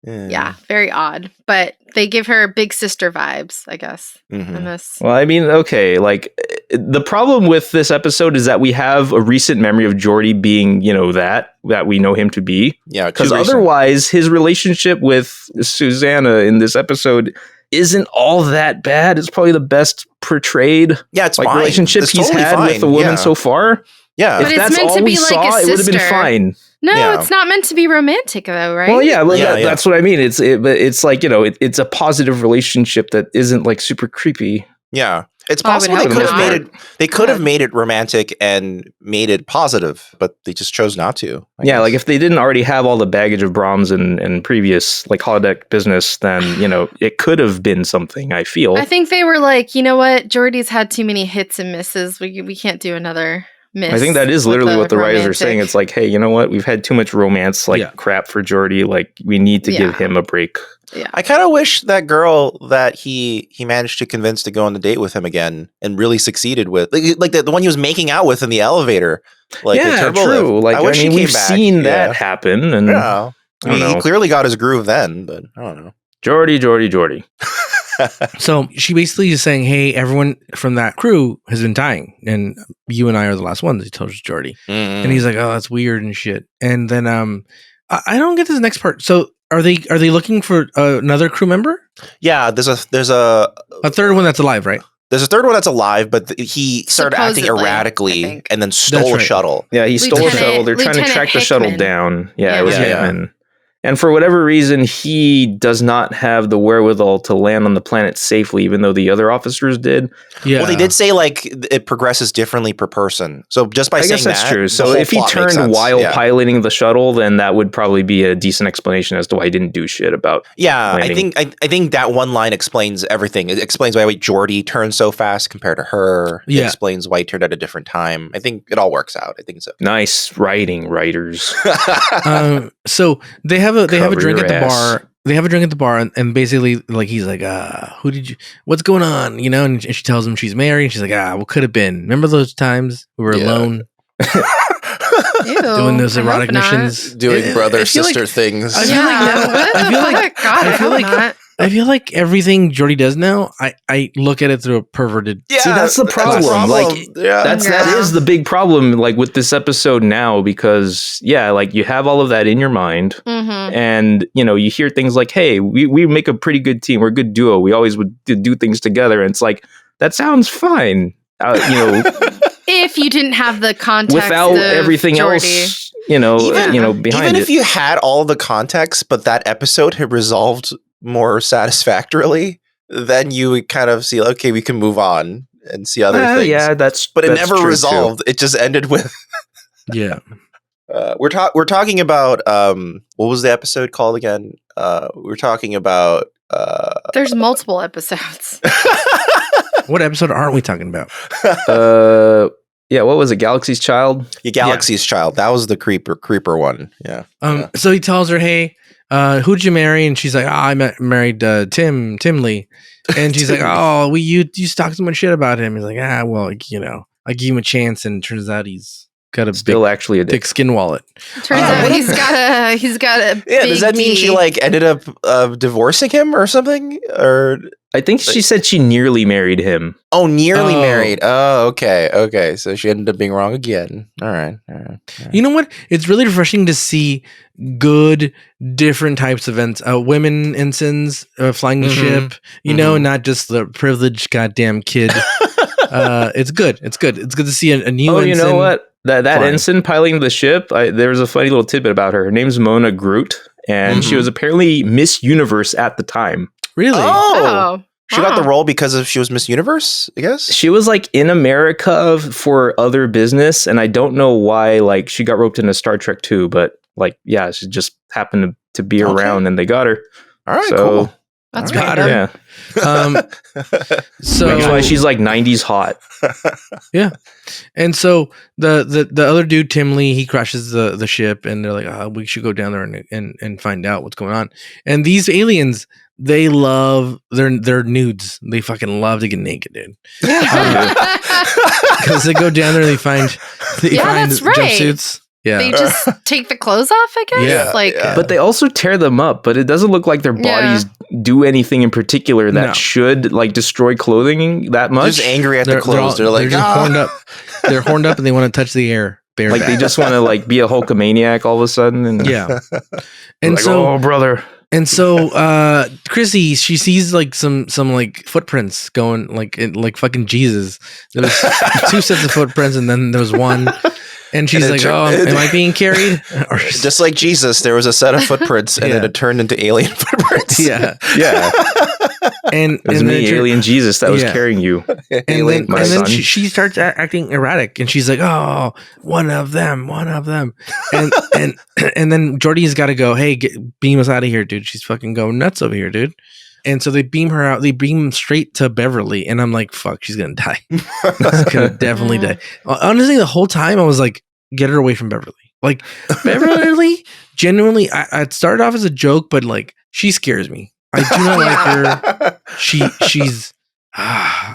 Yeah, very odd. But they give her big sister vibes, I guess. In this. Well, I mean, okay, like the problem with this episode is that we have a recent memory of Geordi being, that we know him to be. Yeah, because otherwise, his relationship with Susanna in this episode isn't all that bad. It's probably the best portrayed relationship he's had with a woman so far. Yeah, but if that's all we saw, it would have been fine. No, it's not meant to be romantic though, right? Well, yeah, that's what I mean. It's like it's a positive relationship that isn't like super creepy. Yeah. It's possible they could have made it romantic and made it positive, but they just chose not to. I guess. Like if they didn't already have all the baggage of Brahms and previous like holodeck business, then it could have been something. I feel. I think they were like, you know what, Geordi's had too many hits and misses. We can't do another miss. I think that is literally what the writers are saying. It's like, hey, you know what? We've had too much romance, crap for Geordi. Like we need to give him a break. Yeah. I kind of wish that girl that he managed to convince to go on the date with him again and really succeeded with, like the one he was making out with in the elevator. Like true. Like I mean, we've seen that happen, and I mean, he clearly got his groove then, but I don't know. Geordi. So she basically is saying, hey, everyone from that crew has been dying, and you and I are the last ones. He tells Geordi, and he's like, oh, that's weird and shit. And then I don't get this next part. So. Are they looking for another crew member? Yeah, there's a third one that's alive, right? There's a third one that's alive, but he started acting erratically and then stole a shuttle. Yeah, he stole a shuttle. They're trying to track the shuttle down. Yeah, it was Hickman. And for whatever reason, he does not have the wherewithal to land on the planet safely, even though the other officers did. Yeah. Well, they did say like it progresses differently per person. So just by saying that's true. So if he turned while piloting the shuttle, then that would probably be a decent explanation as to why he didn't do shit about. Yeah, landing. I think that one line explains everything. It explains why Geordi turned so fast compared to her. It explains why he turned at a different time. I think it all works out. I think so. Nice writing, writers. So they have a drink at the bar. They have a drink at the bar, and basically, like, he's like, what's going on? And she tells him she's married. And she's like, what could have been? Remember those times we were alone? Doing those erotic missions, doing brother sister things. I feel like everything Geordi does now, I look at it through a perverted. Yeah, see, that's the problem. That is the big problem. Like with this episode now, because like you have all of that in your mind, and you hear things like, "Hey, we make a pretty good team. We're a good duo. We always would do things together." And it's like that sounds fine. If you didn't have the context without everything Geordi. else, behind it. Even if you had all the context, but that episode had resolved more satisfactorily, then you would kind of see, okay, we can move on and see other things. Yeah, but it never resolved. Too. It just ended with Yeah. We're talking about what was the episode called again? We're talking about There's multiple episodes. What episode aren't we talking about? Yeah, what was it? Galaxy's Child? Yeah, Galaxy's Child. That was the creeper one. Yeah. So he tells her, "Hey, who'd you marry?" And she's like, "I married Tim Lee." And she's like, "Oh, you talk so much shit about him." He's like, well, you know, I gave him a chance, and it turns out he's got a actually a thick skin wallet. Turns out he's got a Yeah, big does that mean she like ended up divorcing him or something? Or I think she said she nearly married him. oh, nearly married. Oh, okay. So she ended up being wrong again. All right. You know what? It's really refreshing to see good, different types of women ensigns flying the ship. You know, not just the privileged goddamn kid. It's good. It's good to see a new. Oh, ensign. you know what? That flying. ensign piloting the ship. There was a funny little tidbit about her. Her name's Mona Groot, and she was apparently Miss Universe at the time. Really? Oh. She got the role because she was Miss Universe, I guess. She was like in America for other business, and I don't know why. Like she got roped into Star Trek too, but like yeah, she just happened to be around, and they got her. All right, so, cool. That's Got random. her. Yeah. So That's why she's like 90s hot. Yeah. And so the other dude, Tim Lee, he crashes the ship, and they're like, we should go down there and find out what's going on. And these aliens, they love their nudes. They fucking love to get naked, dude. Because they go down there, they find that's right. jumpsuits. Yeah. They just take the clothes off, I guess. Yeah, But they also tear them up, but it doesn't look like their bodies do anything in particular that should like destroy clothing that much. Just angry at the clothes. They're like, just horned up. They're horned up, and they want to touch the air. Like they just want to like be a Hulkamaniac all of a sudden. And yeah. And like, so, oh brother. And so Chrissy, she sees like some like footprints going like fucking Jesus. There was 2 sets of footprints, and then there was one. And she's like, am I being carried? Or just like Jesus, there was a set of footprints, and then it turned into alien footprints. Yeah. And it was me, alien Jesus, that was carrying you. And then she starts acting erratic, and she's like, "Oh, one of them," and then Geordi's got to go. Hey, beam us out of here, dude. She's fucking going nuts over here, dude. And so they beam her out. They beam straight to Beverly, and I'm like, "Fuck, she's gonna die. She's gonna definitely die." Honestly, the whole time I was like, "Get her away from Beverly." Like Beverly, genuinely, I started off as a joke, but like she scares me. I do not like her. She's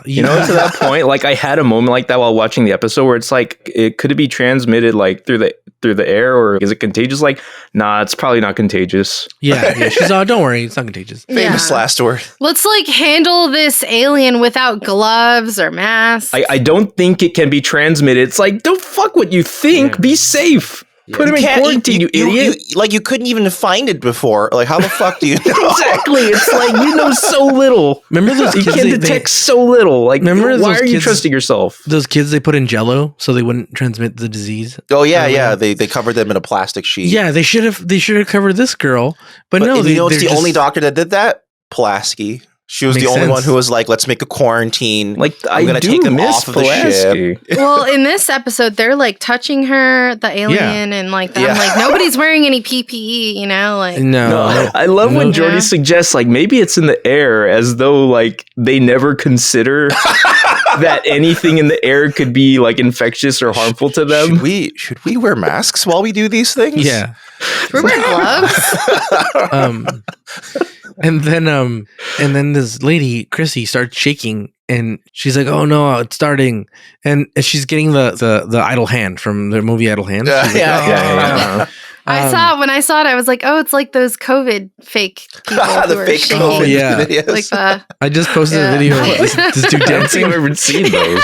you know, to that point, like I had a moment like that while watching the episode where it's like, could it be transmitted like through the air, or is it contagious? Like, nah, it's probably not contagious. Yeah. She's don't worry, it's not contagious. Famous last word. Let's like handle this alien without gloves or masks. I don't think it can be transmitted. It's like, don't fuck what you think. Be safe. Put him in quarantine, you idiot. You couldn't even find it before. Like, how the fuck do you know? Exactly. It's like, you know so little. Remember those kids? You can detect so little. Like, remember why are you trusting yourself? Those kids they put in Jell-O so they wouldn't transmit the disease. Oh yeah. They covered them in a plastic sheet. Yeah, they should have covered this girl. But no, you know, it's the only doctor that did that. Pulaski. She was the only one who was like, let's make a quarantine. Like, I'm going to take them off of the ship. Well, in this episode, they're like touching her, the alien, and like that. I'm like, nobody's wearing any PPE, you know? Like, no. I love when Geordi suggests like maybe it's in the air, as though like they never consider that anything in the air could be like infectious or harmful to them. Should we wear masks while we do these things? Yeah. We're wearing gloves. And then this lady, Chrissy, starts shaking, and she's like, "Oh no, it's starting!" And she's getting the idle hand from the movie Idle Hands. Yeah. When I saw it, I was like, "Oh, it's like those COVID fake people who are fake shaking." COVID videos. Like the. I just posted a video of this dude dancing. I've never seen those.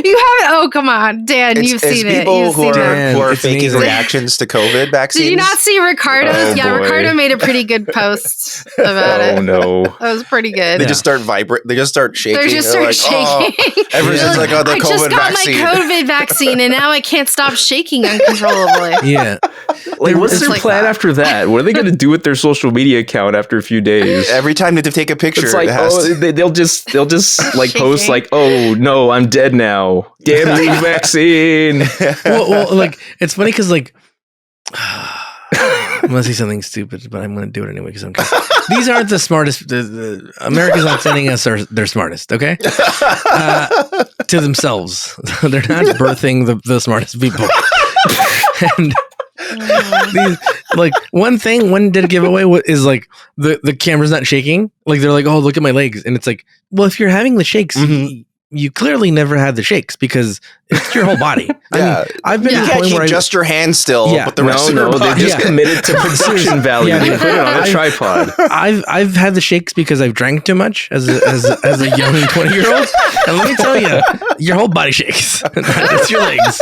You haven't? Oh, come on, Dan, you've seen it. People who are faking amazing. reactions to COVID vaccines. Did you not see Ricardo's? Oh, yeah, boy. Ricardo made a pretty good post about it. Oh no, that was pretty good. They just start They just start shaking. They just start shaking. Everyone's like, "Oh, the I COVID just got vaccine." my COVID vaccine, and now I can't stop shaking uncontrollably. Yeah. Like, what's it's their like plan that. after that? What are they going to do with their social media account after a few days? Every time they take a picture, It's like, it has to- they'll just like post Shaking. like, oh no, I'm dead now. Damn you, vaccine. well, like it's funny because like I'm gonna say something stupid, but I'm gonna do it anyway because these aren't the smartest. The America's not sending us their smartest, okay? To themselves, they're not birthing the smartest people. And these, like one did giveaway is like the camera's not shaking. Like they're like, oh, look at my legs, and it's like, well, if you're having the shakes. You clearly never had the shakes because it's your whole body. I mean, I've been You to the can't point keep where just your hand still, but the rest of your they're body. just committed to production value. Yeah, They dude. put it on a tripod. I've had the shakes because I've drank too much as a young 20-year-old, and let me tell you, your whole body shakes. It's your legs.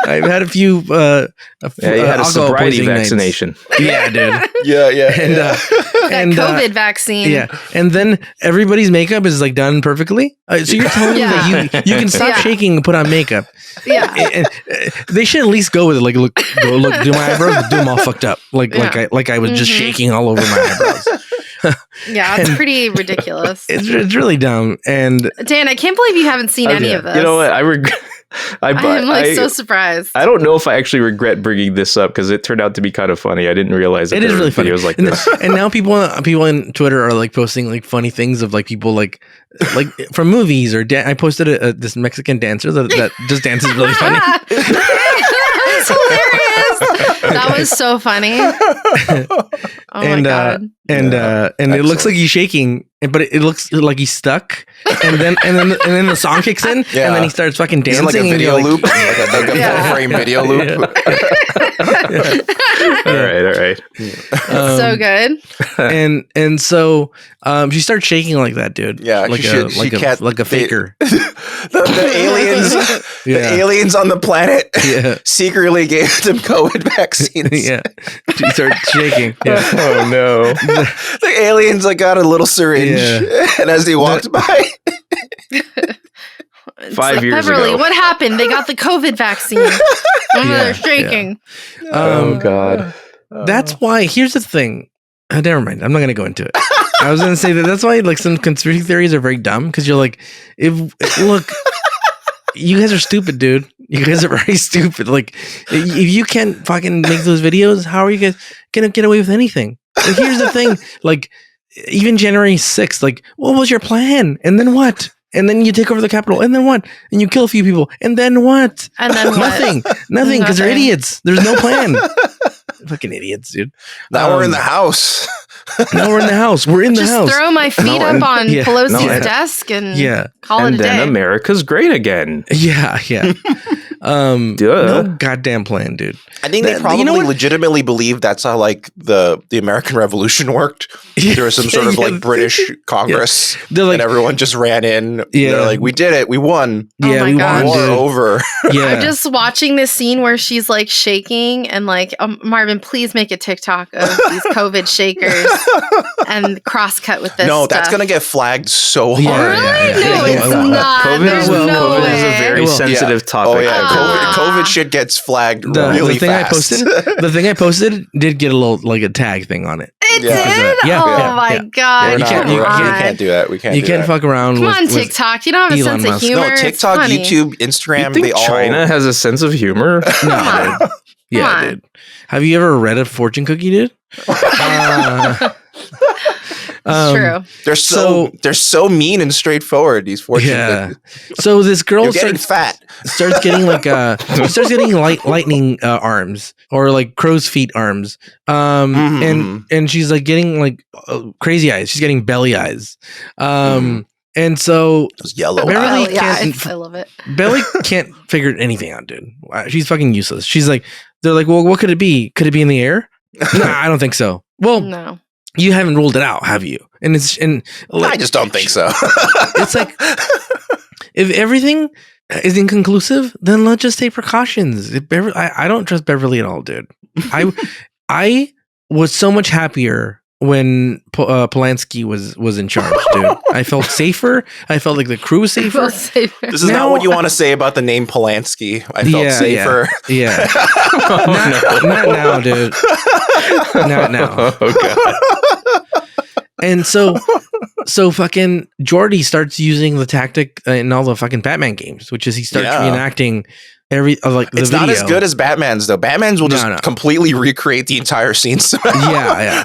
I've had a few. You had a alcohol sobriety poisoning nights. vaccination. Yeah, dude. Yeah. And That COVID vaccine. yeah, and then everybody's makeup is like done perfectly. So you're telling me that you can stop shaking and put on makeup. Yeah. And, they should at least go with it. Like, look, do my eyebrows, do them all fucked up. Like I was just shaking all over my eyebrows. Yeah, it's pretty ridiculous. It's really dumb. And Dan, I can't believe you haven't seen any of this. You know what? I regret. I'm like so surprised. I don't know if I actually regret bringing this up because it turned out to be kind of funny. I didn't realize that it there is were really funny. videos like this. And now people on Twitter are like posting like funny things of like people like from movies or I posted this Mexican dancer that just dances really funny. It's hilarious. That was so funny. Oh my god. And it looks like he's shaking, but it looks like he's stuck. And then the song kicks in, and then he starts fucking dancing. Like a video loop, like a full frame video loop. All right. So good. And so she starts shaking like that, dude. Yeah, like a faker. The aliens, the aliens on the planet, secretly gave them COVID vaccines. Yeah, she starts shaking. Yeah. Oh no. The aliens like got a little syringe, and as they walked by, 5 years Beverly, ago. what happened? They got the COVID vaccine. They're shaking. Oh god. That's why. Here's the thing. Never mind. I'm not gonna go into it. I was gonna say that's why like some conspiracy theories are very dumb because you're like, look, you guys are stupid, dude. You guys are very stupid. Like, if you can't fucking make those videos, how are you guys gonna get away with anything? Like, here's the thing. Like, even January 6th, like, what was your plan? And then what? And then you take over the Capitol, and then what? And you kill a few people, and then what? And then what? Nothing, because they're idiots. There's no plan. Fucking idiots, dude. now we're in the house. Now we're in the house. We're in the house. Just throw my feet up on Pelosi's desk and call it a day. And then America's great again. Yeah. No goddamn plan, dude. I think they probably legitimately believe that's how like the American Revolution worked. There was some sort of like British Congress, and everyone just ran in. They're like, "We did it. We won. Yeah, we won. War over." I'm just watching this scene where she's like shaking and like, Marvin, please make a TikTok of these COVID shakers and cross cut with this. No, that's gonna get flagged so hard. Really? No, it's not. COVID is a very sensitive topic. Oh yeah, COVID shit gets flagged really fast. The thing I posted did get a little like a tag thing on it. It did? Oh my god! You can't do that. We can't. You can't fuck around. Come on, TikTok. You don't have a sense of humor. No, TikTok, YouTube, Instagram. You think China has a sense of humor? No. Yeah, dude. Have you ever read a fortune cookie, dude? It's true. They're so mean and straightforward. These fortune cookies. So this girl starts getting like lightning arms or like crow's feet arms. And she's like getting like crazy eyes. She's getting belly eyes. And so those yellow Beverly I love it. Belly can't figure anything out, dude. She's fucking useless. She's like, they're like, well, what could it be? Could it be in the air? No, I don't think so. Well, no. You haven't ruled it out, have you? And I just don't think so. It's like if everything is inconclusive, then let's just take precautions. I don't trust Beverly at all, dude. I was so much happier Polanski was in charge, dude. I felt safer. I felt like the crew was safer. This is not what you want to say about the name Polanski. I felt safer. Yeah. Not now, dude. Not now. Oh god. And so fucking Geordi starts using the tactic in all the fucking Batman games, which is he starts reenacting it's not as good as Batman's though. Batman's will just completely recreate the entire scene. yeah.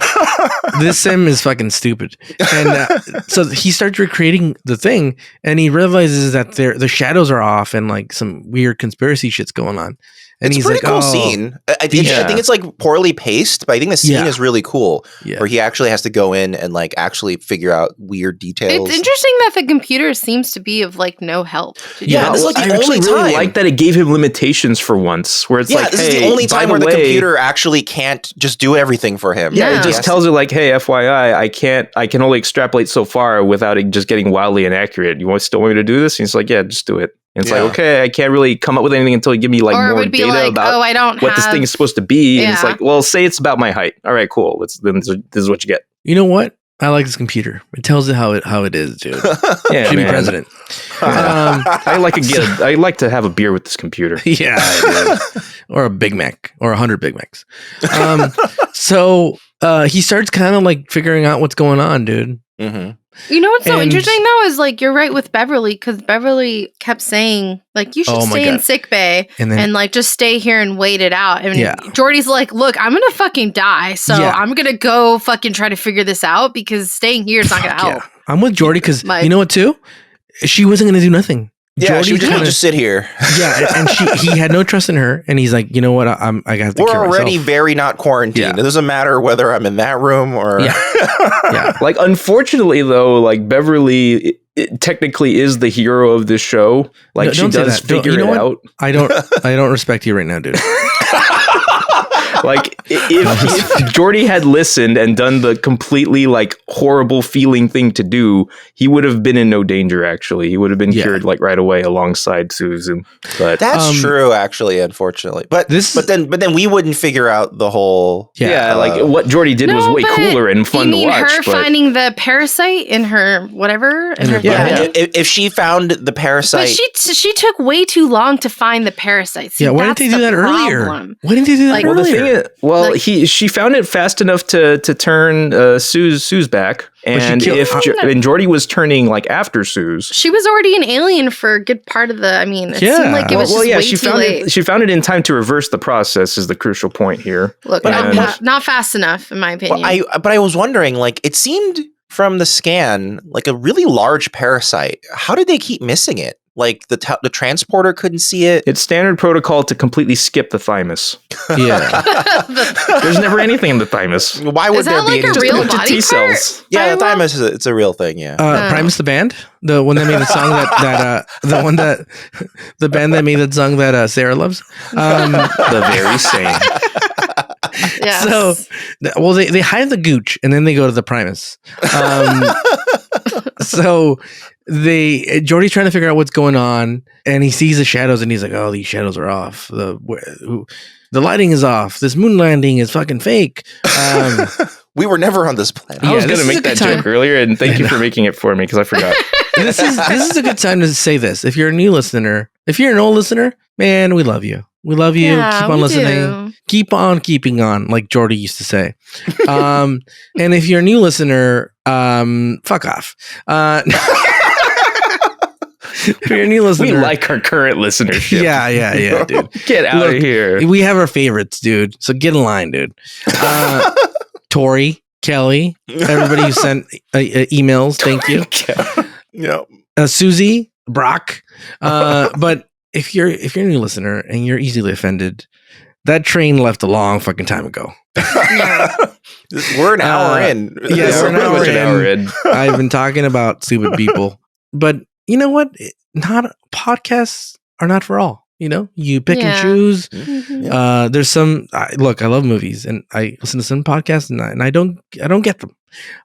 This sim is fucking stupid. And so he starts recreating the thing, and he realizes that the shadows are off, and like some weird conspiracy shit's going on. And it's he's a pretty like, cool scene. I think it's like poorly paced, but I think the scene is really cool. Yeah. Where he actually has to go in and like actually figure out weird details. It's interesting that the computer seems to be of like no help. This is like the only time. I like that it gave him limitations for once, where it's like, this is the only time where the computer actually can't just do everything for him. Yeah, it just tells it like, hey, FYI, I can only extrapolate so far without it just getting wildly inaccurate. You still want me to do this? And he's like, yeah, just do it. And it's like, okay, I can't really come up with anything until you give me like more data about this thing is supposed to be. And it's like, well, say it's about my height. All right, cool. This is what you get. You know what? I like this computer. It tells it how it is, dude. Yeah, should be president. I like to have a beer with this computer. Yeah, I do. Or a Big Mac, or 100 Big Macs. So he starts kind of like figuring out what's going on, dude. Mm-hmm. You know what's so interesting though is like you're right with Beverly, because Beverly kept saying like you should stay in sick bay and like just stay here and wait it out. And Geordi's like, look, I'm gonna fucking die, so I'm gonna go fucking try to figure this out because staying here is not gonna help. I'm with Geordi because you know what too? She wasn't gonna do nothing. Yeah, she was just gonna just sit here. Yeah, and he had no trust in her, and he's like, you know what? I have to. We're already very not quarantined. It doesn't matter whether I'm in that room or. Yeah. Like, unfortunately, though, like Beverly technically is the hero of this show. Like, she does figure it out. I don't respect you right now, dude. Like, if Geordi had listened and done the completely like horrible feeling thing to do, he would have been in no danger. Actually, he would have been cured like right away alongside Susan. But that's true, actually, unfortunately. But then we wouldn't figure out the whole. Like what Geordi did was way cooler and fun to watch. Her finding the parasite in her whatever. If she found the parasite, but she took way too long to find the parasite. See, why didn't they do that earlier? Why didn't they do that earlier? She found it fast enough to turn Sue's back, and Geordi was turning like after Sue's. She was already an alien for a good part of the. I mean, it seemed like it was just way too late. She found it in time to reverse the process. Is the crucial point here? Look, not fast enough, in my opinion. But I was wondering, like, it seemed from the scan like a really large parasite. How did they keep missing it? Like the transporter couldn't see it. It's standard protocol to completely skip the thymus. Yeah, there's never anything in the thymus. Why would there be a real body T cells? Yeah, the thymus it's a real thing. Yeah, Primus the band, the one that made the song the band that made the song that Sarah loves. The very same. Yes. So, they hide the gooch and then they go to the Primus. So Geordi's trying to figure out what's going on, and he sees the shadows, and he's like, "Oh, these shadows are off. The lighting is off. This moon landing is fucking fake." We were never on this planet. I was going to make that joke earlier, and thank you for making it for me because I forgot. This is a good time to say this. If you're a new listener, if you're an old listener, man, we love you. We love you. Yeah, keep on listening. Do. Keep on keeping on, like Geordi used to say. And if you're a new listener, fuck off. If you're a new listener, we like our current listenership. Yeah, dude. Get out of here. We have our favorites, dude. So get in line, dude. Tori, Kelly, everybody who sent emails, thank you. Yeah. Susie, Brock. But if you're a new listener and you're easily offended, that train left a long fucking time ago. We're an hour in. Yes, we're an hour in. I've been talking about stupid people, but you know what? Podcasts are not for all. You know, you pick and choose. Mm-hmm. There's some. Look, I love movies, and I listen to some podcasts, and I don't get them,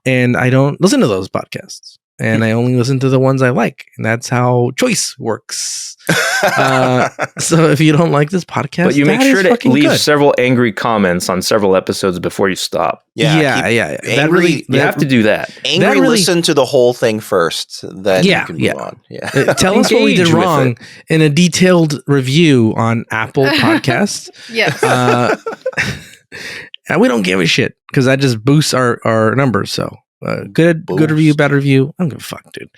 and I don't listen to those podcasts. and I only listen to the ones I like, and that's how choice works. So if you don't like this podcast, but you make sure to leave good. several angry comments on several episodes before you stop. Yeah. You have to do that. Listen to the whole thing first, then you can move on. Yeah. Tell us what we did wrong in a detailed review on Apple Podcasts. Yes. And we don't give a shit because that just boosts our numbers. So good review, bad review. I don't give a fuck, dude.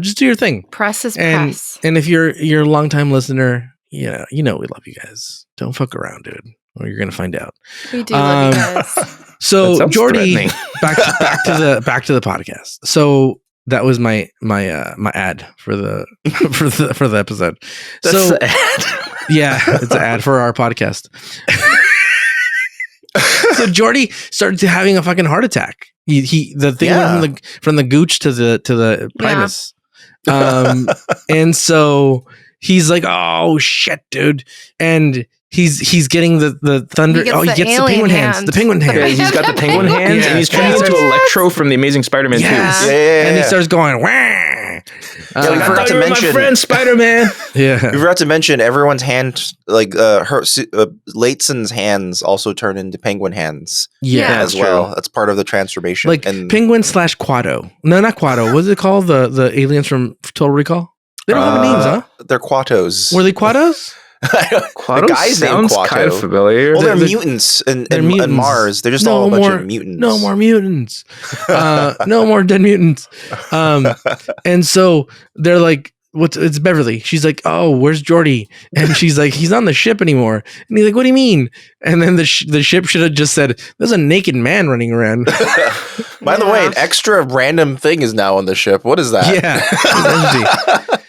Just do your thing. Press is press. And if you're a longtime listener, you know we love you guys. Don't fuck around, dude, or you're gonna find out. We do love you guys. So Geordi, back to the podcast. So that was my ad for the for the episode. That's the ad. Yeah, it's an ad for our podcast. So Geordi started having a fucking heart attack. The thing went from the gooch to the Primus. And so he's like, oh shit, dude. And he's getting the thunder. He gets the penguin hands. The penguin hands. Yeah, he's got the penguin hands, and he's turning into Electro from the Amazing Spider-Man 2. And he starts going, wah. We forgot to mention my friend Spider-Man. We forgot to mention everyone's hand, like Lateson's hands, also turn into penguin hands. As well. That's part of the transformation. Like penguin / Quado. No, not Quado. What's it called? The aliens from Total Recall. They don't have names, huh? They're Quatos. Were they Quados? The guy's named Quato. Kind of familiar. Well, they're mutants in Mars. They're just all a bunch of mutants. No more mutants. No more dead mutants. And so they're like, it's Beverly. She's like, oh, where's Geordi? And she's like, he's not on the ship anymore. And he's like, what do you mean? And then the ship should have just said, there's a naked man running around. By the way, an extra random thing is now on the ship. What is that? Yeah.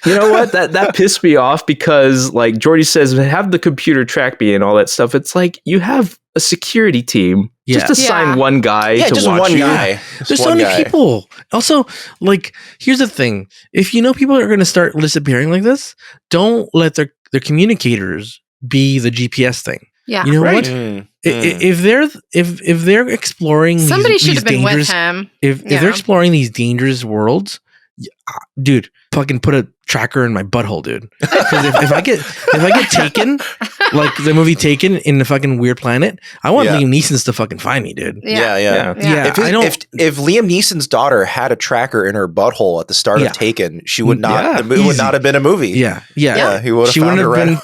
You know what? That pissed me off because like Geordi says, have the computer track me and all that stuff. It's like you have a security team. Just assign one guy to just watch one you. guy. There's so many people. Also, like, here's the thing. If you know people are going to start disappearing like this, don't let their communicators be the GPS thing. Yeah. You know what? If they're exploring somebody should these have been dangerous, with him. If they're exploring these dangerous worlds, dude, fucking put a tracker in my butthole, dude. Because if I get taken, like the movie Taken in the fucking Weird Planet, I want Liam Neeson's to fucking find me, dude. Yeah. If Liam Neeson's daughter had a tracker in her butthole at the start of Taken, she would not. It would not have been a movie. Yeah. He would have found her. She wouldn't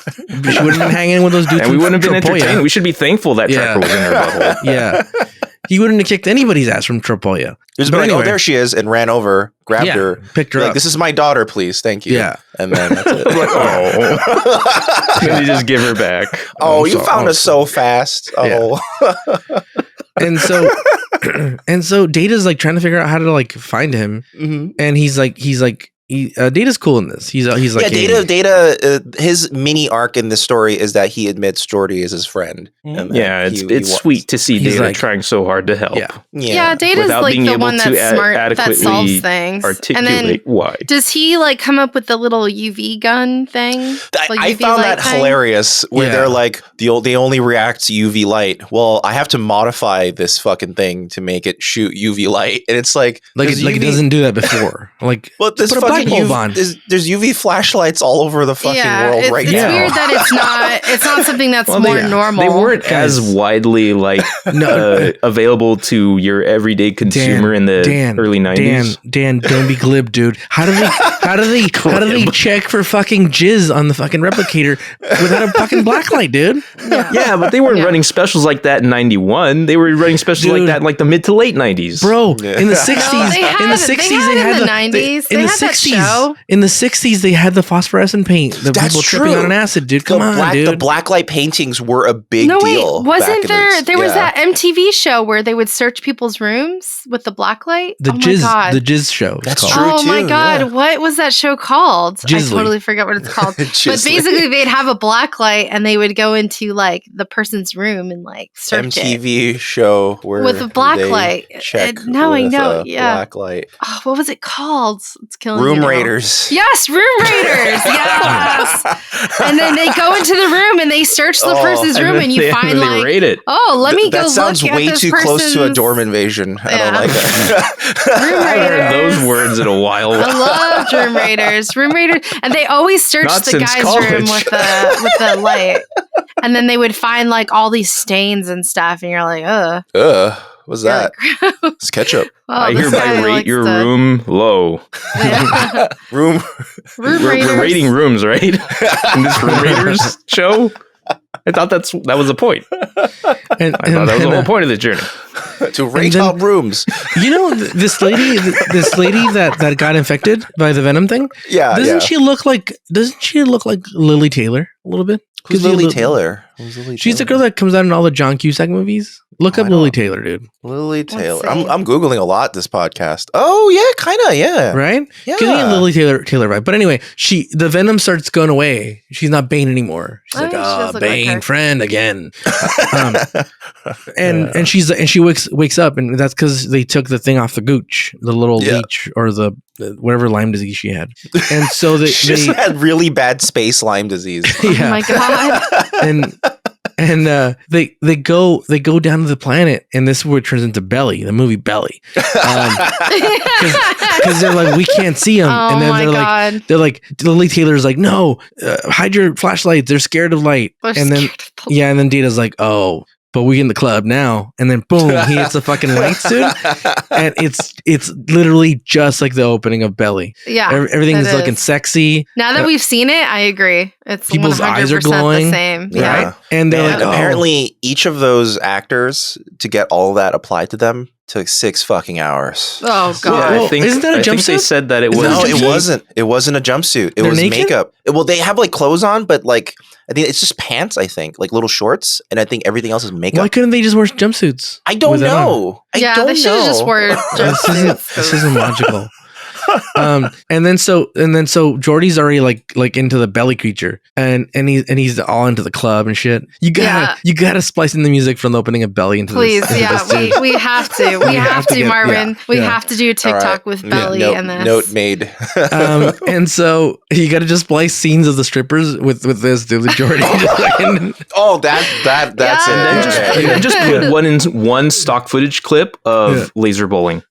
have been hanging with those dudes. And we wouldn't have been entertained. We should be thankful that tracker was in her butthole. Yeah. He wouldn't have kicked anybody's ass from Tropolia. Just been like, oh, there she is, and ran over, grabbed her, picked her up. This is my daughter, please, thank you. Yeah, and then that's it. Like, oh, and you just give her back. Oh, you found us so fast. Oh, and so Data's like trying to figure out how to like find him, and he's like. Data's cool in this. He's like Data. His mini arc in this story is that he admits Geordi is his friend. It's sweet to see Data trying so hard to help. Yeah, Data's like the one that's smart that solves things. Articulate and then why. Does he like come up with the little UV gun thing? I found that hilarious. Where they're like, they only react to UV light. Well, I have to modify this fucking thing to make it shoot UV light, and it's like it doesn't do that before. Like, but this fucking there's UV flashlights all over the fucking world right now. It's weird that it's not something that's more normal. They weren't as widely available to your everyday consumer in the early 90s. Dan, don't be glib, dude. How do they check for fucking jizz on the fucking replicator without a fucking blacklight, dude? Yeah, but they weren't running specials like that in 91. They were running specials like that in like the mid to late 90s. Bro, in the 60s, they had the 90s. In the 60s. In the 60s, they had the phosphorescent paint. The people tripping on an acid, dude. Come on, dude. The blacklight paintings were a big deal. Wasn't there? There was that MTV show where they would search people's rooms with the blacklight. The Jizz show. That's true too. Oh my god, what was that show called? I totally forgot what it's called. But basically, they'd have a blacklight and they would go into like the person's room and like search MTV show where with a blacklight. Check now I know. Blacklight. Oh, what was it called? It's killing me. Room Raiders. Yes, Room Raiders. Yes. And then they go into the room and they search the person's room and you find like, rate it. Oh, let me go That sounds look at way this too close to a person's- dorm invasion. I don't like that. Room I haven't heard Raiders. those words in a while. I loved Room Raiders. Room Raiders, and they always search Not the since guy's college. room with the light, and then they would find like all these stains and stuff, and you're like, ugh. What's that? Like, It's ketchup. oh, I this hereby guy rate likes your to- room low. Yeah. Room. Room We're Raiders. rating rooms, right? In this Room Raiders show. I thought that was the point. And, I thought that was the whole point of the journey. To rate then- out rooms. You know, this lady that got infected by the venom thing. Yeah. Doesn't she look like Lily Taylor a little bit? Who's 'Cause you Lily look- Taylor? Who's Lily She's the Taylor? girl that comes out in all the John Cusack movies. Look up I Lily don't- Taylor, dude. Lily Taylor. see. I'm googling a lot this podcast. Oh yeah, kind of yeah. Right? Yeah. Give me a Lily Taylor vibe. But anyway, the venom starts going away. She's not Bane anymore. She's Oh, like, she does look Bane like her. friend again. And she wakes up, and that's because they took the thing off the gooch, the little Yeah. leech or the whatever Lyme disease she had. And so She just had really bad space Lyme disease. Oh my god. and they go down to the planet, and this is where it turns into Belly, the movie Belly, because they're like, we can't see them, Oh and then my god. they're like Lily Taylor's like, no, hide your flashlights, they're scared of light. They're And then scared of the- yeah, and then Data's like, oh, but we in the club now, and then boom, he hits a fucking light suit, and it's literally just like the opening of Belly. Yeah. Everything it is looking sexy. Now that we've seen it, I agree. It's People's 100% eyes are glowing. the same. Yeah. Yeah. Right? And they're Man, like, oh. apparently each of those actors to get all that applied to them took 6 fucking hours. Oh god. Well, isn't that a I think they jumpsuit? said that it Isn't was. that a No, jumpsuit? it wasn't. It wasn't a jumpsuit. It They're was naked? makeup. Well, they have like clothes on, but like I think it's just pants. I think like little shorts, and I think everything else is makeup. Why couldn't they just wear jumpsuits? I don't with that on? know. I Yeah, don't they should have just know. wore This isn't logical. And then so Geordi's already like into the belly creature, and he's all into the club and shit. You gotta splice in the music from the opening of Belly into Please, this. into yeah, this too. we have to. We have to, get- Marvin. yeah, We yeah. have to do a All TikTok right. with Belly note, and this. note made. And so you gotta just splice scenes of the strippers with this dude, Geordi. Oh, that's Yeah. it. And then just put one stock footage clip of laser bowling.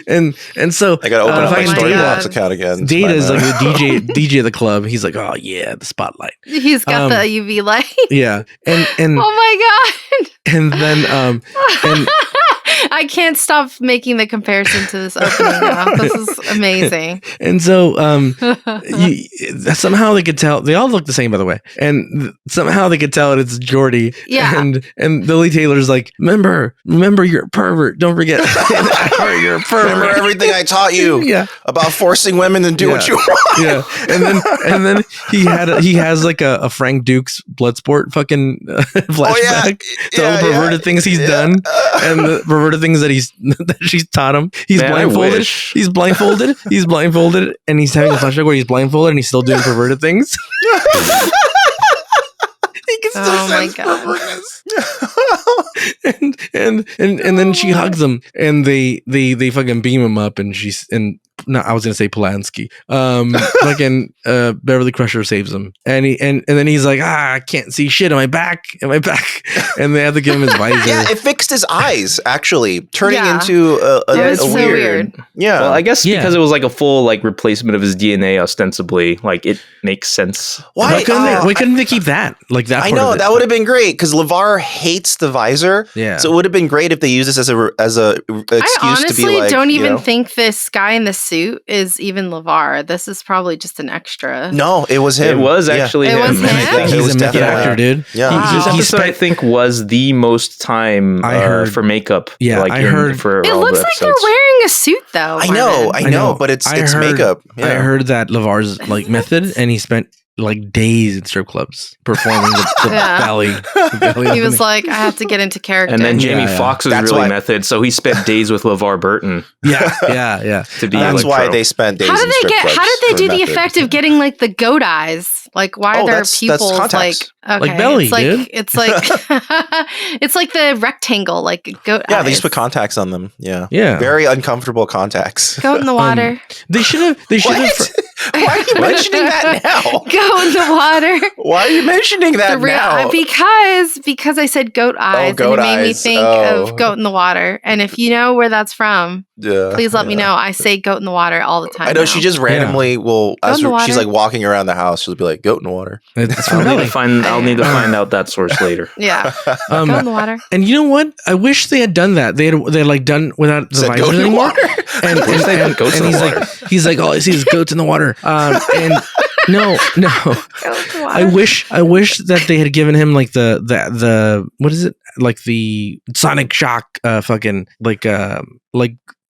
and so I gotta open up my my Storybox God. account again. Data is But, like the DJ of the club. He's like, oh yeah, the spotlight. He's got the UV light. Yeah, and Oh my god. and then and I can't stop making the comparison to this opening now. This is amazing. and so somehow they could tell they all look the same, by the way, and somehow they could tell it's Geordi. Yeah. and Lily Taylor's like, remember you're a pervert, don't forget. You're a pervert. remember everything I taught you Yeah. about forcing women to do what you want. Yeah, and then he has like a Frank Dukes Bloodsport fucking flashback to all the perverted things he's done and the perverted things that she's taught him. He's Man, I blindfolded. wish. He's blindfolded. He's blindfolded, and he's having a flashback where he's blindfolded and he's still doing perverted things. He can still Oh my sense God. pervertness. and then she hugs him, and they fucking beam him up, and no, I was gonna say Polanski. Fucking Beverly Crusher saves him, and then he's like, I can't see shit. Am I back? And they have to give him his visor. Yeah, it fixed his eyes actually, turning Yeah. into a It's so weird. weird. Yeah, Well, I guess Yeah. because it was like a full like replacement of his DNA, ostensibly, like it makes sense. Why couldn't they keep that? Like that? I part know of it? that would have been great because LeVar hates the visor. Yeah. So it would have been great if they used this as a excuse I honestly to be like. don't you even know, think this guy in the suit is even LeVar. This is probably just an extra. No, it was him. It was Yeah. actually It him. was And I him? think It He's was a method definitely actor, him. dude. Yeah. This Wow. episode, I think, was the most time I heard- for makeup. Yeah, like I heard- for It all looks the like they're episodes. wearing a suit though. I know, Marvin. I know, but it's heard- makeup. Yeah. I heard that LeVar's like method, and he spent like days in strip clubs performing the Yeah. belly. He was like, I have to get into character. And then Yeah, Jamie yeah. Foxx was That's really why- method, so he spent days with LeVar Burton yeah. to be That's why Electro. they spent days. how did in they strip get? clubs How did they for do the method. effect of getting like the goat eyes? Like, why are there pupils like okay, like belly, dude? It's like it's like the rectangle, like goat eyes. They just put contacts on them. Yeah. Very uncomfortable contacts. Goat in the water. They should have. Why are you mentioning that now? Goat in the water. Why are you mentioning that now? Because I said goat eyes, and it made me think of goat in the water. And if you know where that's from, please let me know. I say goat in the water all the time. I know she just randomly will. As she's like walking around the house, she'll be like goat in the water. I'll need to find out that source later. Yeah, goat in the water. And you know what? I wish they had done that. They like done without the visors anymore. And he's like, all I see is goats in the water. And no. I wish that they had given him like the what is it, like the Sonic Shock fucking like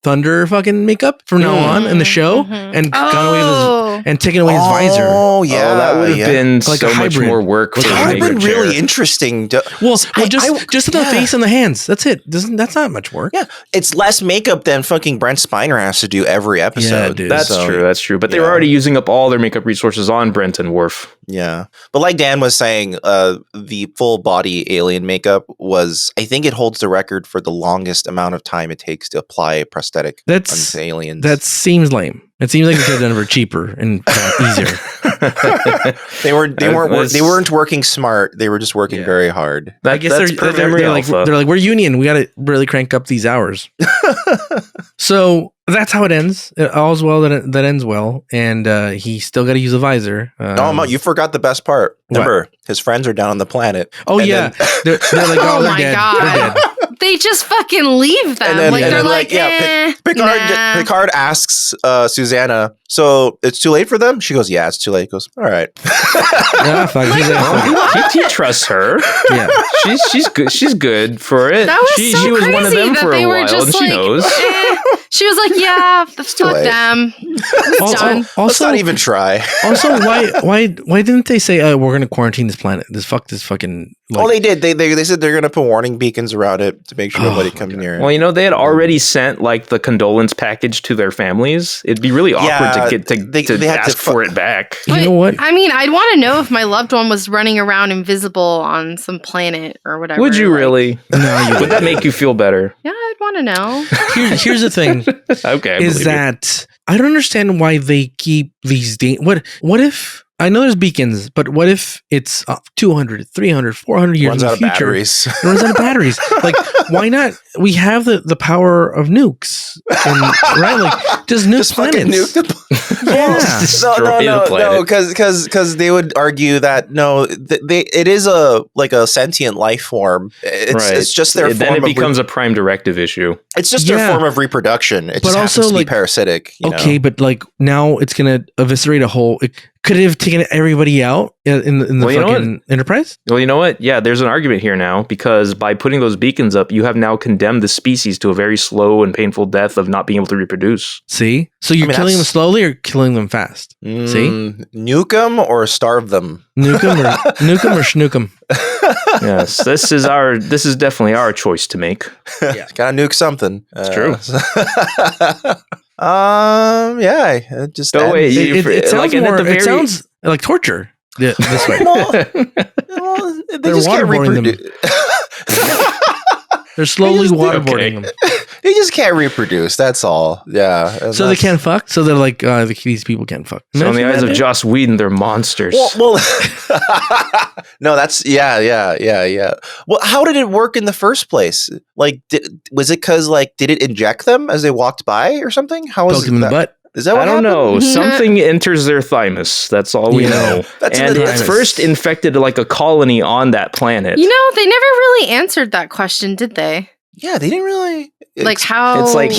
thunder fucking makeup from now on in the show, and gone away with his, and taken away his visor. Oh yeah, that would have been like so much more work. That would have been really interesting. Just the face and the hands. That's it. That's not much work. Yeah, it's less makeup than fucking Brent Spiner has to do every episode. Yeah, That's true. But they were already using up all their makeup resources on Brent and Worf. Yeah, but like Dan was saying, the full body alien makeup was, I think it holds the record for the longest amount of time it takes to apply a prosthetic on aliens. That seems lame. It seems like they could have done it for cheaper and easier. They weren't working smart. They were just working very hard. I guess they're like, we're union. We got to really crank up these hours. So that's how it ends. All's well that ends well, and he still got to use a visor. You forgot the best part. Remember, his friends are down on the planet. Oh yeah, they're like, they're dead. God. They're dead. They just fucking leave them. Picard asks Susanna, so it's too late for them? She goes, yeah, it's too late. He goes, all right. He trusts her. Yeah, she's good. She's good for it. That was she was one of them for a while, and she knows. She was like, yeah, fuck them. Let's not even try. Also, why didn't they say we're going to quarantine this planet? This fucking. Like, they did. They said they're going to put warning beacons around it to make sure nobody comes near it. Well, they had already sent like the condolence package to their families. It'd be really awkward to ask for it back. But, you know what? I mean, I'd want to know if my loved one was running around invisible on some planet or whatever. Would you really? No, would that make you feel better? Yeah, I'd want to know. Here's the thing. Okay, is that I don't understand why they keep these what if I know there's beacons, but what if it's 200, 300, 400 years in the future? It runs out of batteries. Like, why not? We have the power of nukes, right? Like, just nuke planets. Nuke no, because they would argue that it is a sentient life form. It's just their form. Then it becomes a Prime Directive issue. It's just their form of reproduction. It just happens to be parasitic. But like now it's gonna eviscerate a whole. Could it have taken everybody out in the fucking Enterprise? Well, you know what? Yeah, there's an argument here now, because by putting those beacons up, you have now condemned the species to a very slow and painful death of not being able to reproduce. See? So you're killing them slowly or killing them fast? See? Nuke them or starve them? Nuke them or schnuke them? Yes, this is definitely our choice to make. Yeah. Gotta nuke something. It's true. It sounds like torture. Yeah, this way. They just can't reproduce. They're slowly waterboarding them. They just can't reproduce. That's all. Yeah. So they can't fuck. So they're like, these people can't fuck. So in the eyes of Joss Whedon, they're monsters. Well no, that's yeah. Well, how did it work in the first place? Like, was it because did it inject them as they walked by or something? How was it? In the butt. Is that what I don't know. Something enters their thymus. That's all we know. And it first infected like a colony on that planet. They never really answered that question, did they? Yeah, they didn't really. How? It's like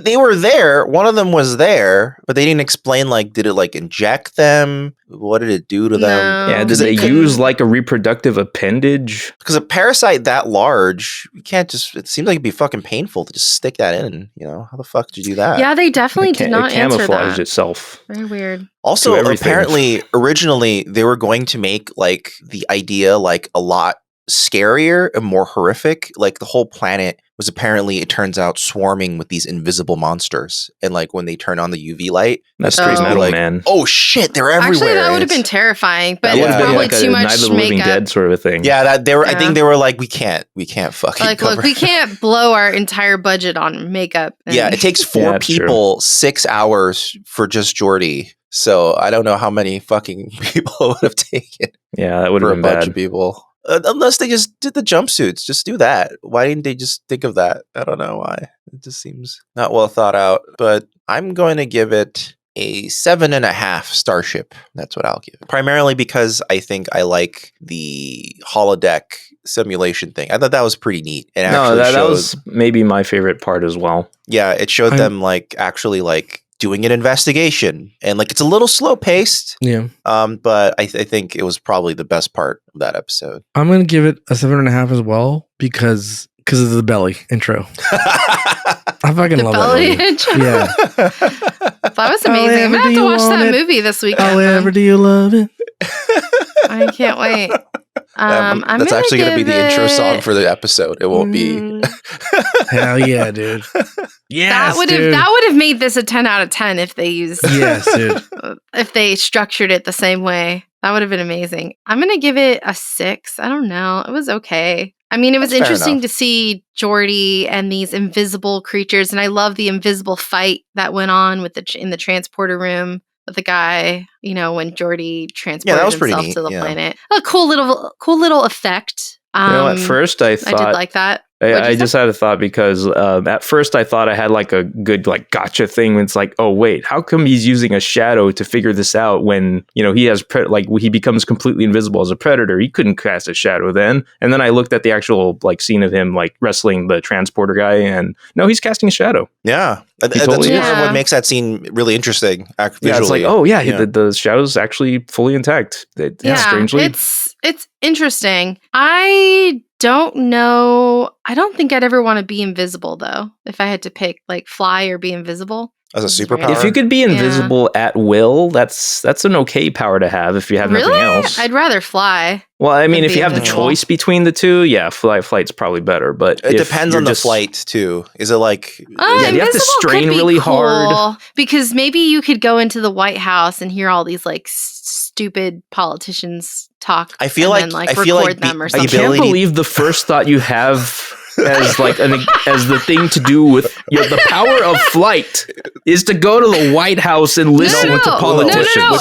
they were there. One of them was there, but they didn't explain. Did it inject them? What did it do to them? Yeah, did they use a reproductive appendage? Because a parasite that large, you can't just. It seems like it'd be fucking painful to just stick that in. How the fuck did you do that? Yeah, they definitely did not answer that. It camouflaged itself. Very weird. Also, apparently, originally they were going to make the idea a lot scarier and more horrific. The whole planet was apparently, it turns out, swarming with these invisible monsters. And like when they turn on the UV light, that's pretty metal, like, man. Oh shit, they're everywhere. Actually, that would have been terrifying, but it's probably like too much Night of the Living makeup. Dead sort of a thing. Yeah, I think they were like, we can't fucking like, cover. look, we can't blow our entire budget on makeup. Yeah, it takes 4 people 6 hours for just Geordi. So I don't know how many fucking people it would have taken. Yeah, that would have been a bunch bad. Of people. Unless they just did the jumpsuits. Just do that. Why didn't they just think of that? I don't know why. It just seems not well thought out. But I'm going to give it a 7.5 starship. That's what I'll give it. Primarily because I think I like the holodeck simulation thing. I thought that was pretty neat. It that was maybe my favorite part as well. Yeah, it showed them like actually like doing an investigation, and like it's a little slow paced. Yeah. But I think it was probably the best part of that episode. I'm gonna give it a 7.5 as well because of the belly intro. I fucking love belly that intro. Yeah. That was amazing. I'm gonna have to watch that movie this weekend. However do you love it? I can't wait. That's actually going to be the intro song for the episode. It won't be. Hell yeah, dude. Yes, that would have made this a 10 out of 10 if they used. Yes, dude. If they structured it the same way, that would have been amazing. I'm going to give it a 6. I don't know. It was okay. I mean, it was interesting to see Geordi and these invisible creatures, and I love the invisible fight that went on with in the transporter room. The guy, when Geordi transported himself to the planet. A cool little effect. At first I thought I did like that. I just had a thought because at first I thought I had like a good like gotcha thing. When it's like, oh wait, how come he's using a shadow to figure this out when he has he becomes completely invisible as a predator? He couldn't cast a shadow then. And then I looked at the actual like scene of him like wrestling the transporter guy, and no, he's casting a shadow. Yeah, that's part of what makes that scene really interesting. Visually. It's like, oh yeah, the shadow's actually fully intact. Strangely, it's interesting. I don't know. I don't think I'd ever want to be invisible though. If I had to pick like fly or be invisible. As a superpower? If you could be invisible at will, that's an okay power to have if you have nothing else. I'd rather fly. Well, I mean, if you have the choice between the two, flight's probably better. But it depends on the flight too. Is it like you have to strain really hard? Because maybe you could go into the White House and hear all these like stupid politicians talk. I feel like record them or something. I can't believe the first thought you have as like as the thing to do with the power of flight is to go to the White House and listen to politicians. No,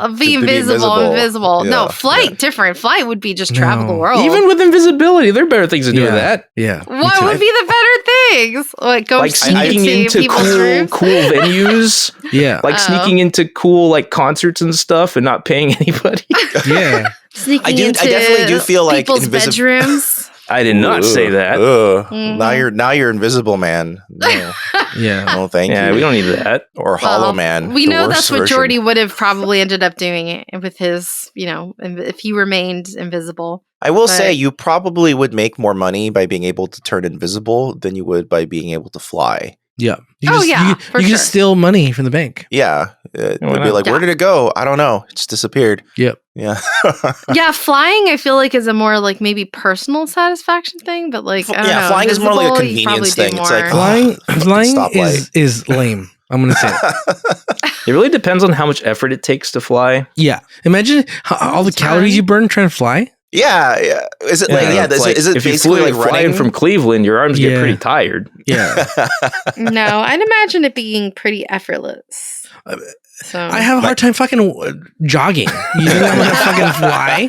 invisible. Yeah. No, flight different. Flight would be just travel the world. Even with invisibility, there are better things to do with that. Yeah. What would be the better things? Like go sneaking into cool venues. Yeah. Like sneaking into cool like concerts and stuff and not paying anybody. Yeah. Sneaking I definitely do feel like people's bedrooms. I did not say that. Mm-hmm. Now you're invisible man. No. Yeah. No, thank you. Yeah, we don't need that. Or Hollow Man. We know that's what Geordi would have probably ended up doing with his, if he remained invisible. I will say you probably would make more money by being able to turn invisible than you would by being able to fly. Yeah. You just steal money from the bank. Yeah. It'd be like, where did it go? I don't know. It just disappeared. Yep. Yeah. Yeah, flying I feel like is a more like maybe personal satisfaction thing, but like I don't know, flying is more like a convenience thing. It's like flying is lame. I'm gonna say it really depends on how much effort it takes to fly. Yeah. Imagine all the calories you burn trying to fly. Yeah. Is it is it if basically you like flying running from Cleveland, your arms get pretty tired. Yeah. No, I'd imagine it being pretty effortless. So I have a hard time fucking jogging. You think I'm gonna fucking fly?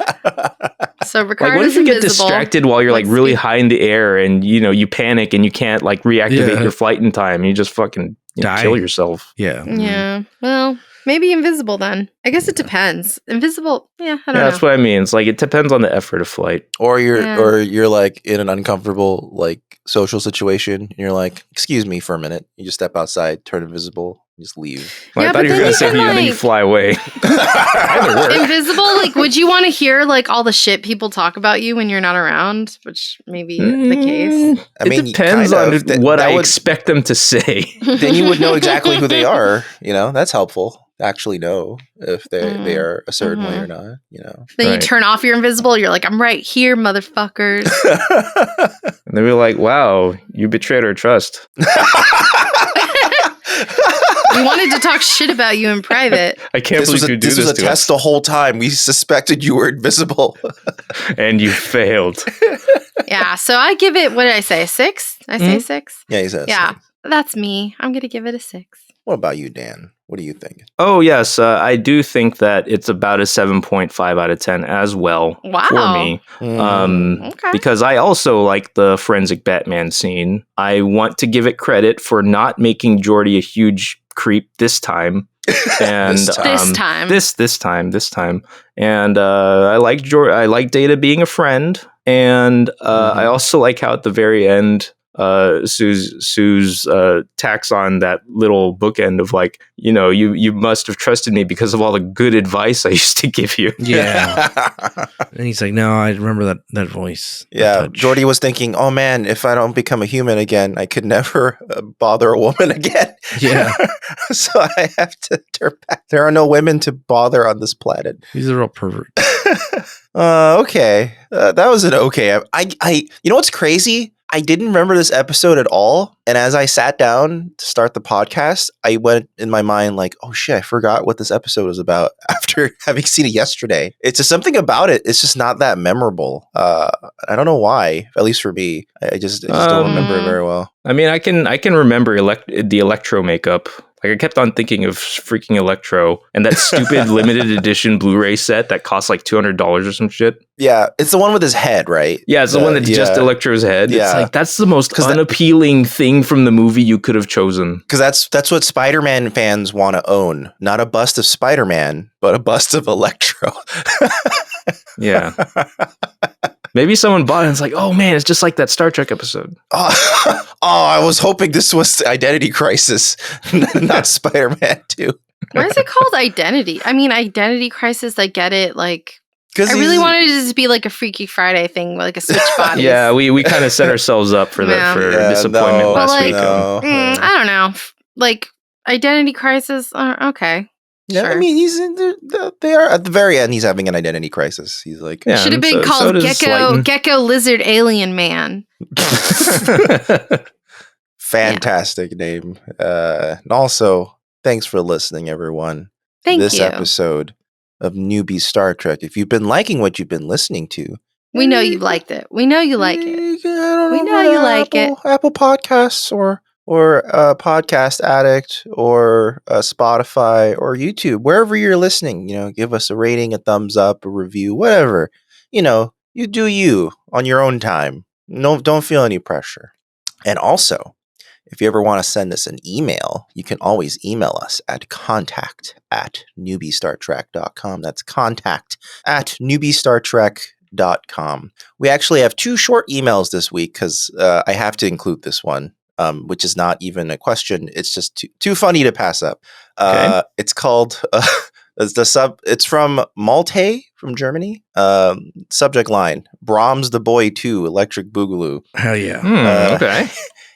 So Ricardo's what if you get invisible. distracted while you're like really high in the air and you panic and you can't like reactivate your flight in time and you just fucking kill yourself? Yeah. Yeah. Well, maybe invisible then. I guess it depends. Invisible, I don't know. That's what I mean. It's like it depends on the effort of flight. Or you're like in an uncomfortable like social situation and you're like, excuse me for a minute. You just step outside, turn invisible, just leave. I thought you were gonna say and then you fly away. Invisible, like would you want to hear like all the shit people talk about you when you're not around? Which may be the case. I mean, it depends on what I expect them to say. Then you would know exactly who they are. That's helpful. actually know if they are a certain way or not, Then you turn off your invisible, you're like, I'm right here, motherfuckers. And they were like, wow, you betrayed our trust. We wanted to talk shit about you in private. I can't believe you do this to us. This was a test the whole time. We suspected you were invisible. And you failed. Yeah, so I give it, what did I say, 6? I say 6? Yeah, he says. Yeah, that's me. I'm going to give it a 6. What about you, Dan? What do you think? Oh, yes. I do think that it's about a 7.5 out of 10 as well for me. Okay. Because I also like the forensic Batman scene. I want to give it credit for not making Geordi a huge creep this time. And this time. And I like Data being a friend. And I also like how at the very end, Sue's tacks on that little bookend of like, you must have trusted me because of all the good advice I used to give you. Yeah. And he's like, no, I remember that voice. Yeah. Geordi was thinking, oh man, if I don't become a human again, I could never bother a woman again. Yeah. So I have to turn back. There are no women to bother on this planet. He's a real pervert. Okay. That was an okay. I you know what's crazy? I didn't remember this episode at all. And as I sat down to start the podcast, I went in my mind like, oh shit, I forgot what this episode was about after having seen it yesterday. It's just something about it. It's just not that memorable. I don't know why, at least for me. I just don't remember it very well. I mean, I can remember the Electro makeup. Like, I kept on thinking of freaking Electro and that stupid limited edition Blu-ray set that costs like $200 or some shit. Yeah, it's the one with his head, right? Yeah, it's the one that's just Electro's head. Yeah. It's like, that's the most unappealing thing from the movie you could have chosen. Because that's what Spider-Man fans want to own. Not a bust of Spider-Man, but a bust of Electro. Yeah. Maybe someone bought it and it's like, oh man, it's just like that Star Trek episode. Oh, I was hoping this was Identity Crisis, not Spider-Man 2. Why is it called Identity? I mean, Identity Crisis, I get it. Like, I really wanted it to be like a Freaky Friday thing, like a switch body. Yeah, we kind of set ourselves up for that for disappointment last week. I don't know. Like, Identity Crisis, okay. Yeah, sure. I mean, they are at the very end. He's having an identity crisis. He's like, should have been called Gecko Lizard Alien Man. Fantastic name. And also, thanks for listening, everyone. Thank you. This episode of Newbie Star Trek. If you've been liking what you've been listening to, we know you liked it. We know you like it. We know you like it. Apple Podcasts or Podcast Addict or Spotify or YouTube, wherever you're listening, give us a rating, a thumbs up, a review, whatever. You do you on your own time. No, don't feel any pressure. And also, if you ever want to send us an email, you can always email us at contact@newbiestartrek.com. That's contact@newbiestartrek.com. We actually have 2 short emails this week because I have to include this one. Which is not even a question. It's just too funny to pass up. Okay. It's called it's from Malte from Germany. Subject line: Brahms the Boy 2 Electric Boogaloo. Hell yeah. Okay.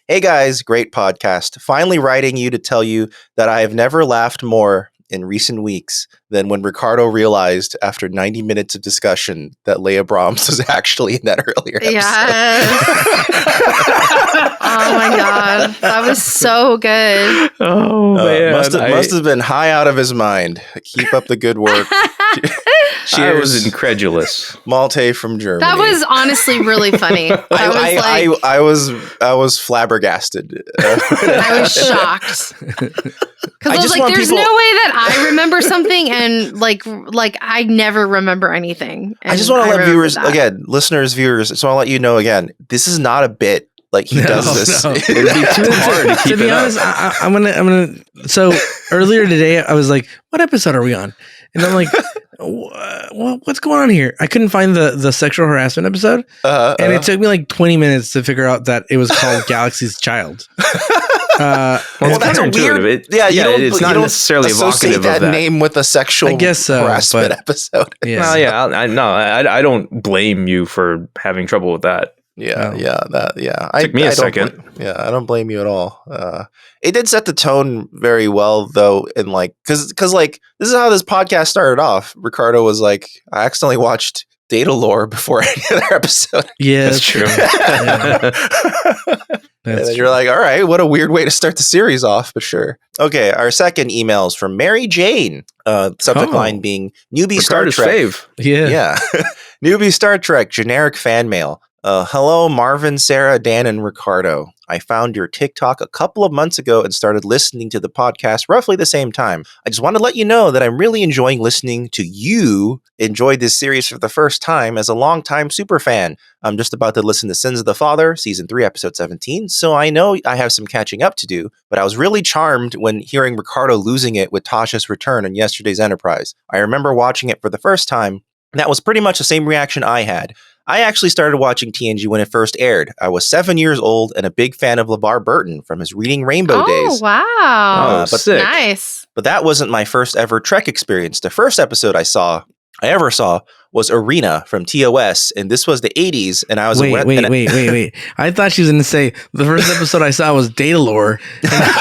Hey guys, great podcast. Finally writing you to tell you that I have never laughed more in recent weeks than when Ricardo realized after 90 minutes of discussion that Leia Brahms was actually in that earlier episode. Yes. Oh my god, that was so good. Oh man, must have been high out of his mind. Keep up the good work. Cheers. I was incredulous. Malte from Germany. That was honestly really funny. I was flabbergasted. I was shocked. Because I was like, there's no way that I remember something and like I never remember anything. I just want to let viewers, again, listeners, viewers, just want to let you know again, this is not a bit. Like he does this. No. It'd be too hard to be honest. I'm gonna. So earlier today, I was like, "What episode are we on?" And I'm like, "What's going on here?" I couldn't find the sexual harassment episode, and it took me like 20 minutes to figure out that it was called Galaxy's Child. Well, that's a weird. It's not necessarily evocative of that name with a sexual harassment episode. Well, yeah, I don't blame you for having trouble with that. Yeah. Took me a second. I don't blame you at all. It did set the tone very well, though, in like, because like this is how this podcast started off. Ricardo was like, I accidentally watched Data Lore before any other episode. Yeah, that's true. And then you're like, all right, what a weird way to start the series off, but sure. Okay, our second email is from Mary Jane. Subject line being Newbie Ricardo's Star Trek. fave. Yeah. Newbie Star Trek, generic fan mail. Hello, Marvin, Sarah, Dan, and Ricardo. I found your TikTok a couple of months ago and started listening to the podcast roughly the same time. I just want to let you know that I'm really enjoying listening to you enjoy this series for the first time as a longtime super fan. I'm just about to listen to Sins of the Father, Season 3, Episode 17, so I know I have some catching up to do, but I was really charmed when hearing Ricardo losing it with Tasha's return in yesterday's Enterprise. I remember watching it for the first time, and that was pretty much the same reaction I had. I actually started watching TNG when it first aired. I was 7 years old and a big fan of LeVar Burton from his Reading Rainbow days. Oh, wow. Sick. Nice. But that wasn't my first ever Trek experience. The first episode I ever saw was Arena from TOS, and this was the 80s, and I was... Wait. I thought she was going to say, the first episode I saw was Data Lore. That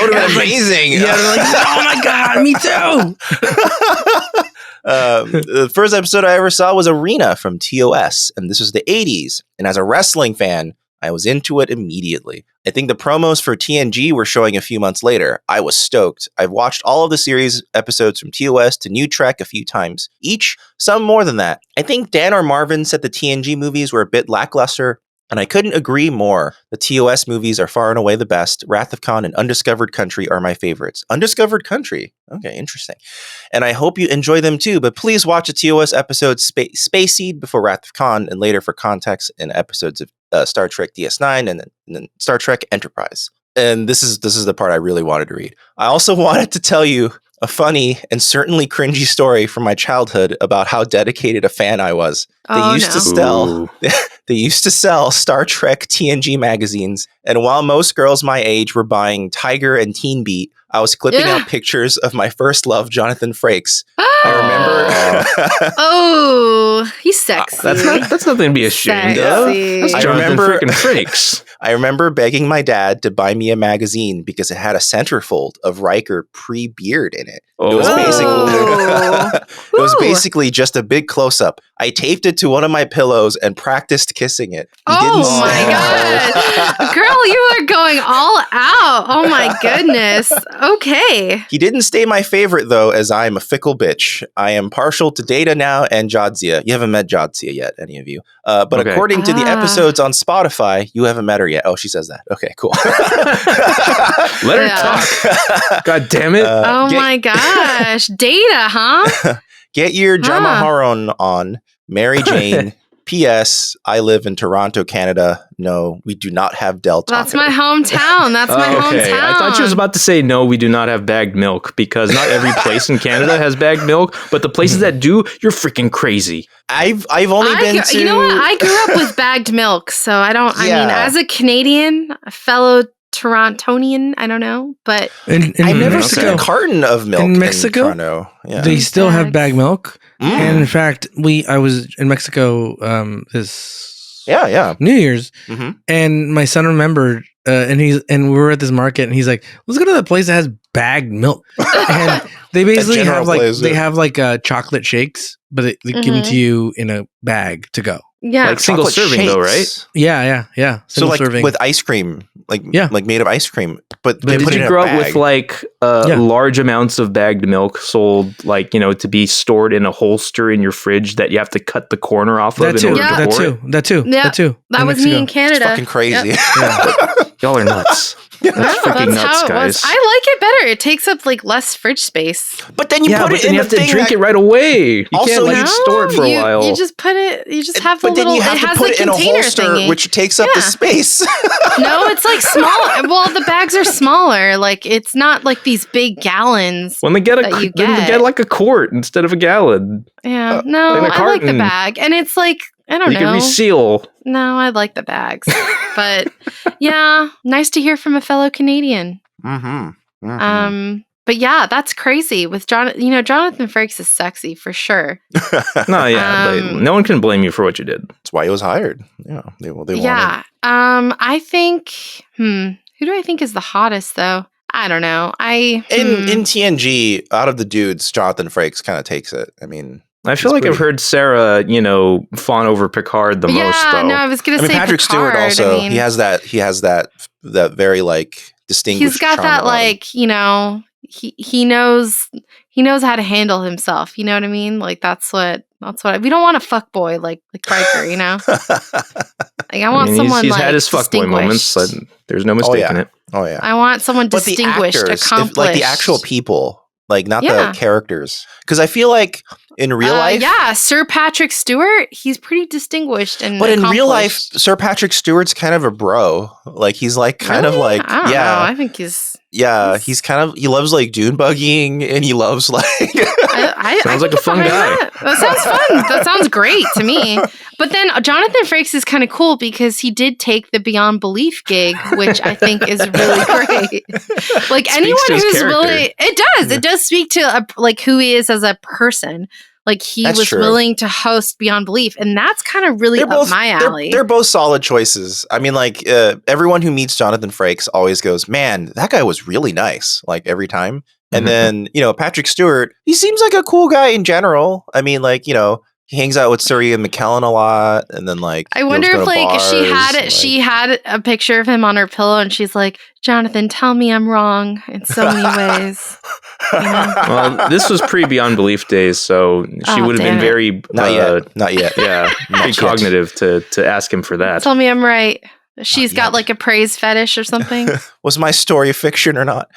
would have been amazing. Yeah, they're like, oh my God, me too. The first episode I ever saw was Arena from TOS, and this was the 80s. And as a wrestling fan, I was into it immediately. I think the promos for TNG were showing a few months later. I was stoked. I've watched all of the series episodes from TOS to New Trek a few times each, some more than that. I think Dan or Marvin said the TNG movies were a bit lackluster, and I couldn't agree more. The TOS movies are far and away the best. Wrath of Khan and Undiscovered Country are my favorites. Undiscovered Country? Okay, interesting. And I hope you enjoy them too, but please watch the TOS episode Space Seed before Wrath of Khan, and later for context in episodes of Star Trek DS9 and then Star Trek Enterprise. And this is the part I really wanted to read. I also wanted to tell you a funny and certainly cringy story from my childhood about how dedicated a fan I was. They used to sell Star Trek TNG magazines, and while most girls my age were buying Tiger and Teen Beat, I was clipping out pictures of my first love, Jonathan Frakes. I remember. Oh, he's sexy. That's nothing to be ashamed of. That's Jonathan freaking Frakes. I remember begging my dad to buy me a magazine because it had a centerfold of Riker pre-beard in it. It was basically just a big close-up. I taped it to one of my pillows and practiced kissing it. Oh my God. Girl, you are going all out. Oh my goodness. Okay. He didn't stay my favorite, though, as I am a fickle bitch. I am partial to Data now and Jadzia. You haven't met Jadzia yet, any of you. But according to the episodes on Spotify, you haven't met her yet. Oh, she says that. Okay, cool. Let her talk. God damn it. My gosh. Data, huh? Get your Jamaharon on. Mary Jane. P.S. I live in Toronto, Canada. No, we do not have Del Taco. That's my hometown. Okay. I thought you was about to say, no, we do not have bagged milk, because not every place in Canada has bagged milk, but the places that do, you're freaking crazy. I've only been to... You know what? I grew up with bagged milk, so I don't... I mean, as a Canadian, a fellow Torontonian, I don't know, but... I've never seen a carton of milk in Mexico. Toronto. Yeah. They still have bagged milk. And in fact, I was in Mexico this New Year's, and my son remembered, and we were at this market, and he's like, "Let's go to the place that has bagged milk." And they basically have chocolate shakes, but they give them to you in a bag to go. Yeah, like single serving shakes. Though, right? Yeah. So like serving. With ice cream, like made of ice cream. But did you grow up with like large amounts of bagged milk sold, like, to be stored in a holster in your fridge that you have to cut the corner off of? That too. That was me in Canada. It's fucking crazy. Yep. Y'all are nuts. That's freaking nuts, guys. I like it better. It takes up like less fridge space. But then you have to drink it right away. You can't store it for a while. You just put it. You just have the little. But then you have to put it in a holster, thingy, which takes up the space. No, it's like small. Well, the bags are smaller. Like, it's not like these big gallons. When they get get like a quart instead of a gallon. Yeah, no, I like the bag, and it's like, I don't know. You can reseal. No, I like the bags. But yeah, nice to hear from a fellow Canadian. But yeah, that's crazy. With Jonathan Frakes is sexy for sure. No, yeah, no one can blame you for what you did. That's why he was hired. Yeah, they wanted. I think. Who do I think is the hottest though? I don't know. In TNG, out of the dudes, Jonathan Frakes kind of takes it. I mean, I feel like I've heard Sarah, fawn over Picard the most. Though. No, I was gonna say Patrick Picard, Stewart also. He has that very like distinguished. He's got that like he knows how to handle himself. You know what I mean? Like that's what we don't want a fuckboy like Riker. Like I want someone he's like had his fuckboy moments. But there's no mistaking it. Oh yeah. I want someone distinguished, accomplished, like the actual people, like not the characters. Because I feel like in real life, Sir Patrick Stewart, he's pretty distinguished and. But in real life, Sir Patrick Stewart's kind of a bro. Like he's like kind of like I don't know. I think he's. Yeah, he's kind of. He loves like dune buggying, and he loves like. Sounds like a fun guy. That sounds fun. That sounds great to me. But then Jonathan Frakes is kind of cool because he did take the Beyond Belief gig, which I think is really great. Like anyone who's willing, it does speak to like who he is as a person. Like he was willing to host Beyond Belief, and that's kind of really up my alley. They're both solid choices. I mean, like everyone who meets Jonathan Frakes always goes, "Man, that guy was really nice." Like every time. And then, Patrick Stewart, he seems like a cool guy in general. I mean, like, he hangs out with Sir Ian McKellen a lot. And then, like, I wonder if, like, she had a picture of him on her pillow and she's like, Jonathan, tell me I'm wrong in so many ways. Well, this was pre-Beyond Belief days, so she would have been very... Not yet. Yeah, pretty cognitive to ask him for that. Tell me I'm right. She's got like a praise fetish or something. Was my story fiction or not?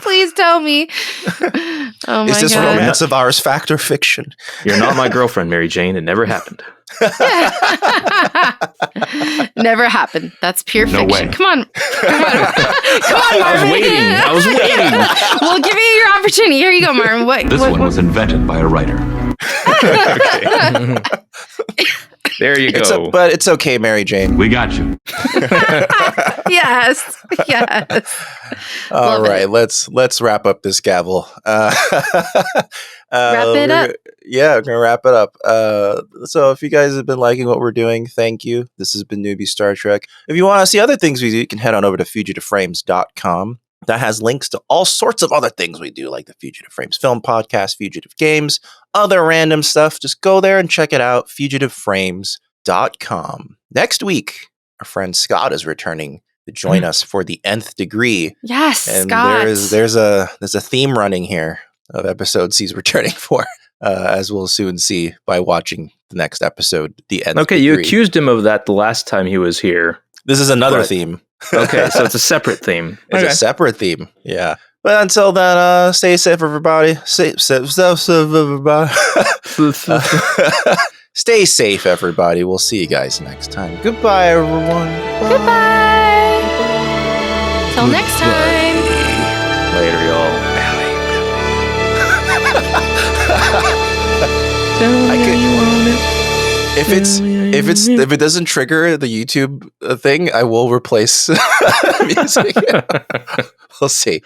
Please tell me. Oh my God. Is this romance of ours fact or fiction? You're not my girlfriend, Mary Jane. It never happened. Never happened. That's pure fiction. Way. Come on. I was waiting. We'll give you your opportunity. Here you go, Marvin. This one was invented by a writer. There you go. But it's okay, Mary Jane. We got you. Yes. All right, let's wrap up this gavel. Wrap it up. Yeah, we're gonna wrap it up. So if you guys have been liking what we're doing, thank you. This has been Newbie Star Trek. If you want to see other things we do, you can head on over to fugitiveframes.com. That has links to all sorts of other things we do, like the Fugitive Frames Film Podcast, Fugitive Games, other random stuff. Just go there and check it out, fugitiveframes.com. Next week, our friend Scott is returning to join us for the Nth Degree. Yes, and Scott. There's a theme running here of episodes he's returning for, as we'll soon see by watching the next episode, the Nth Degree. You accused him of that the last time he was here. This is another theme. Okay, so it's a separate theme. It's a separate theme, yeah. But until then, stay safe, everybody. Stay safe, everybody. Stay safe, everybody. We'll see you guys next time. Goodbye, everyone. Goodbye. Till next time. Later, y'all. If it doesn't trigger the YouTube thing, I will replace music. We'll see.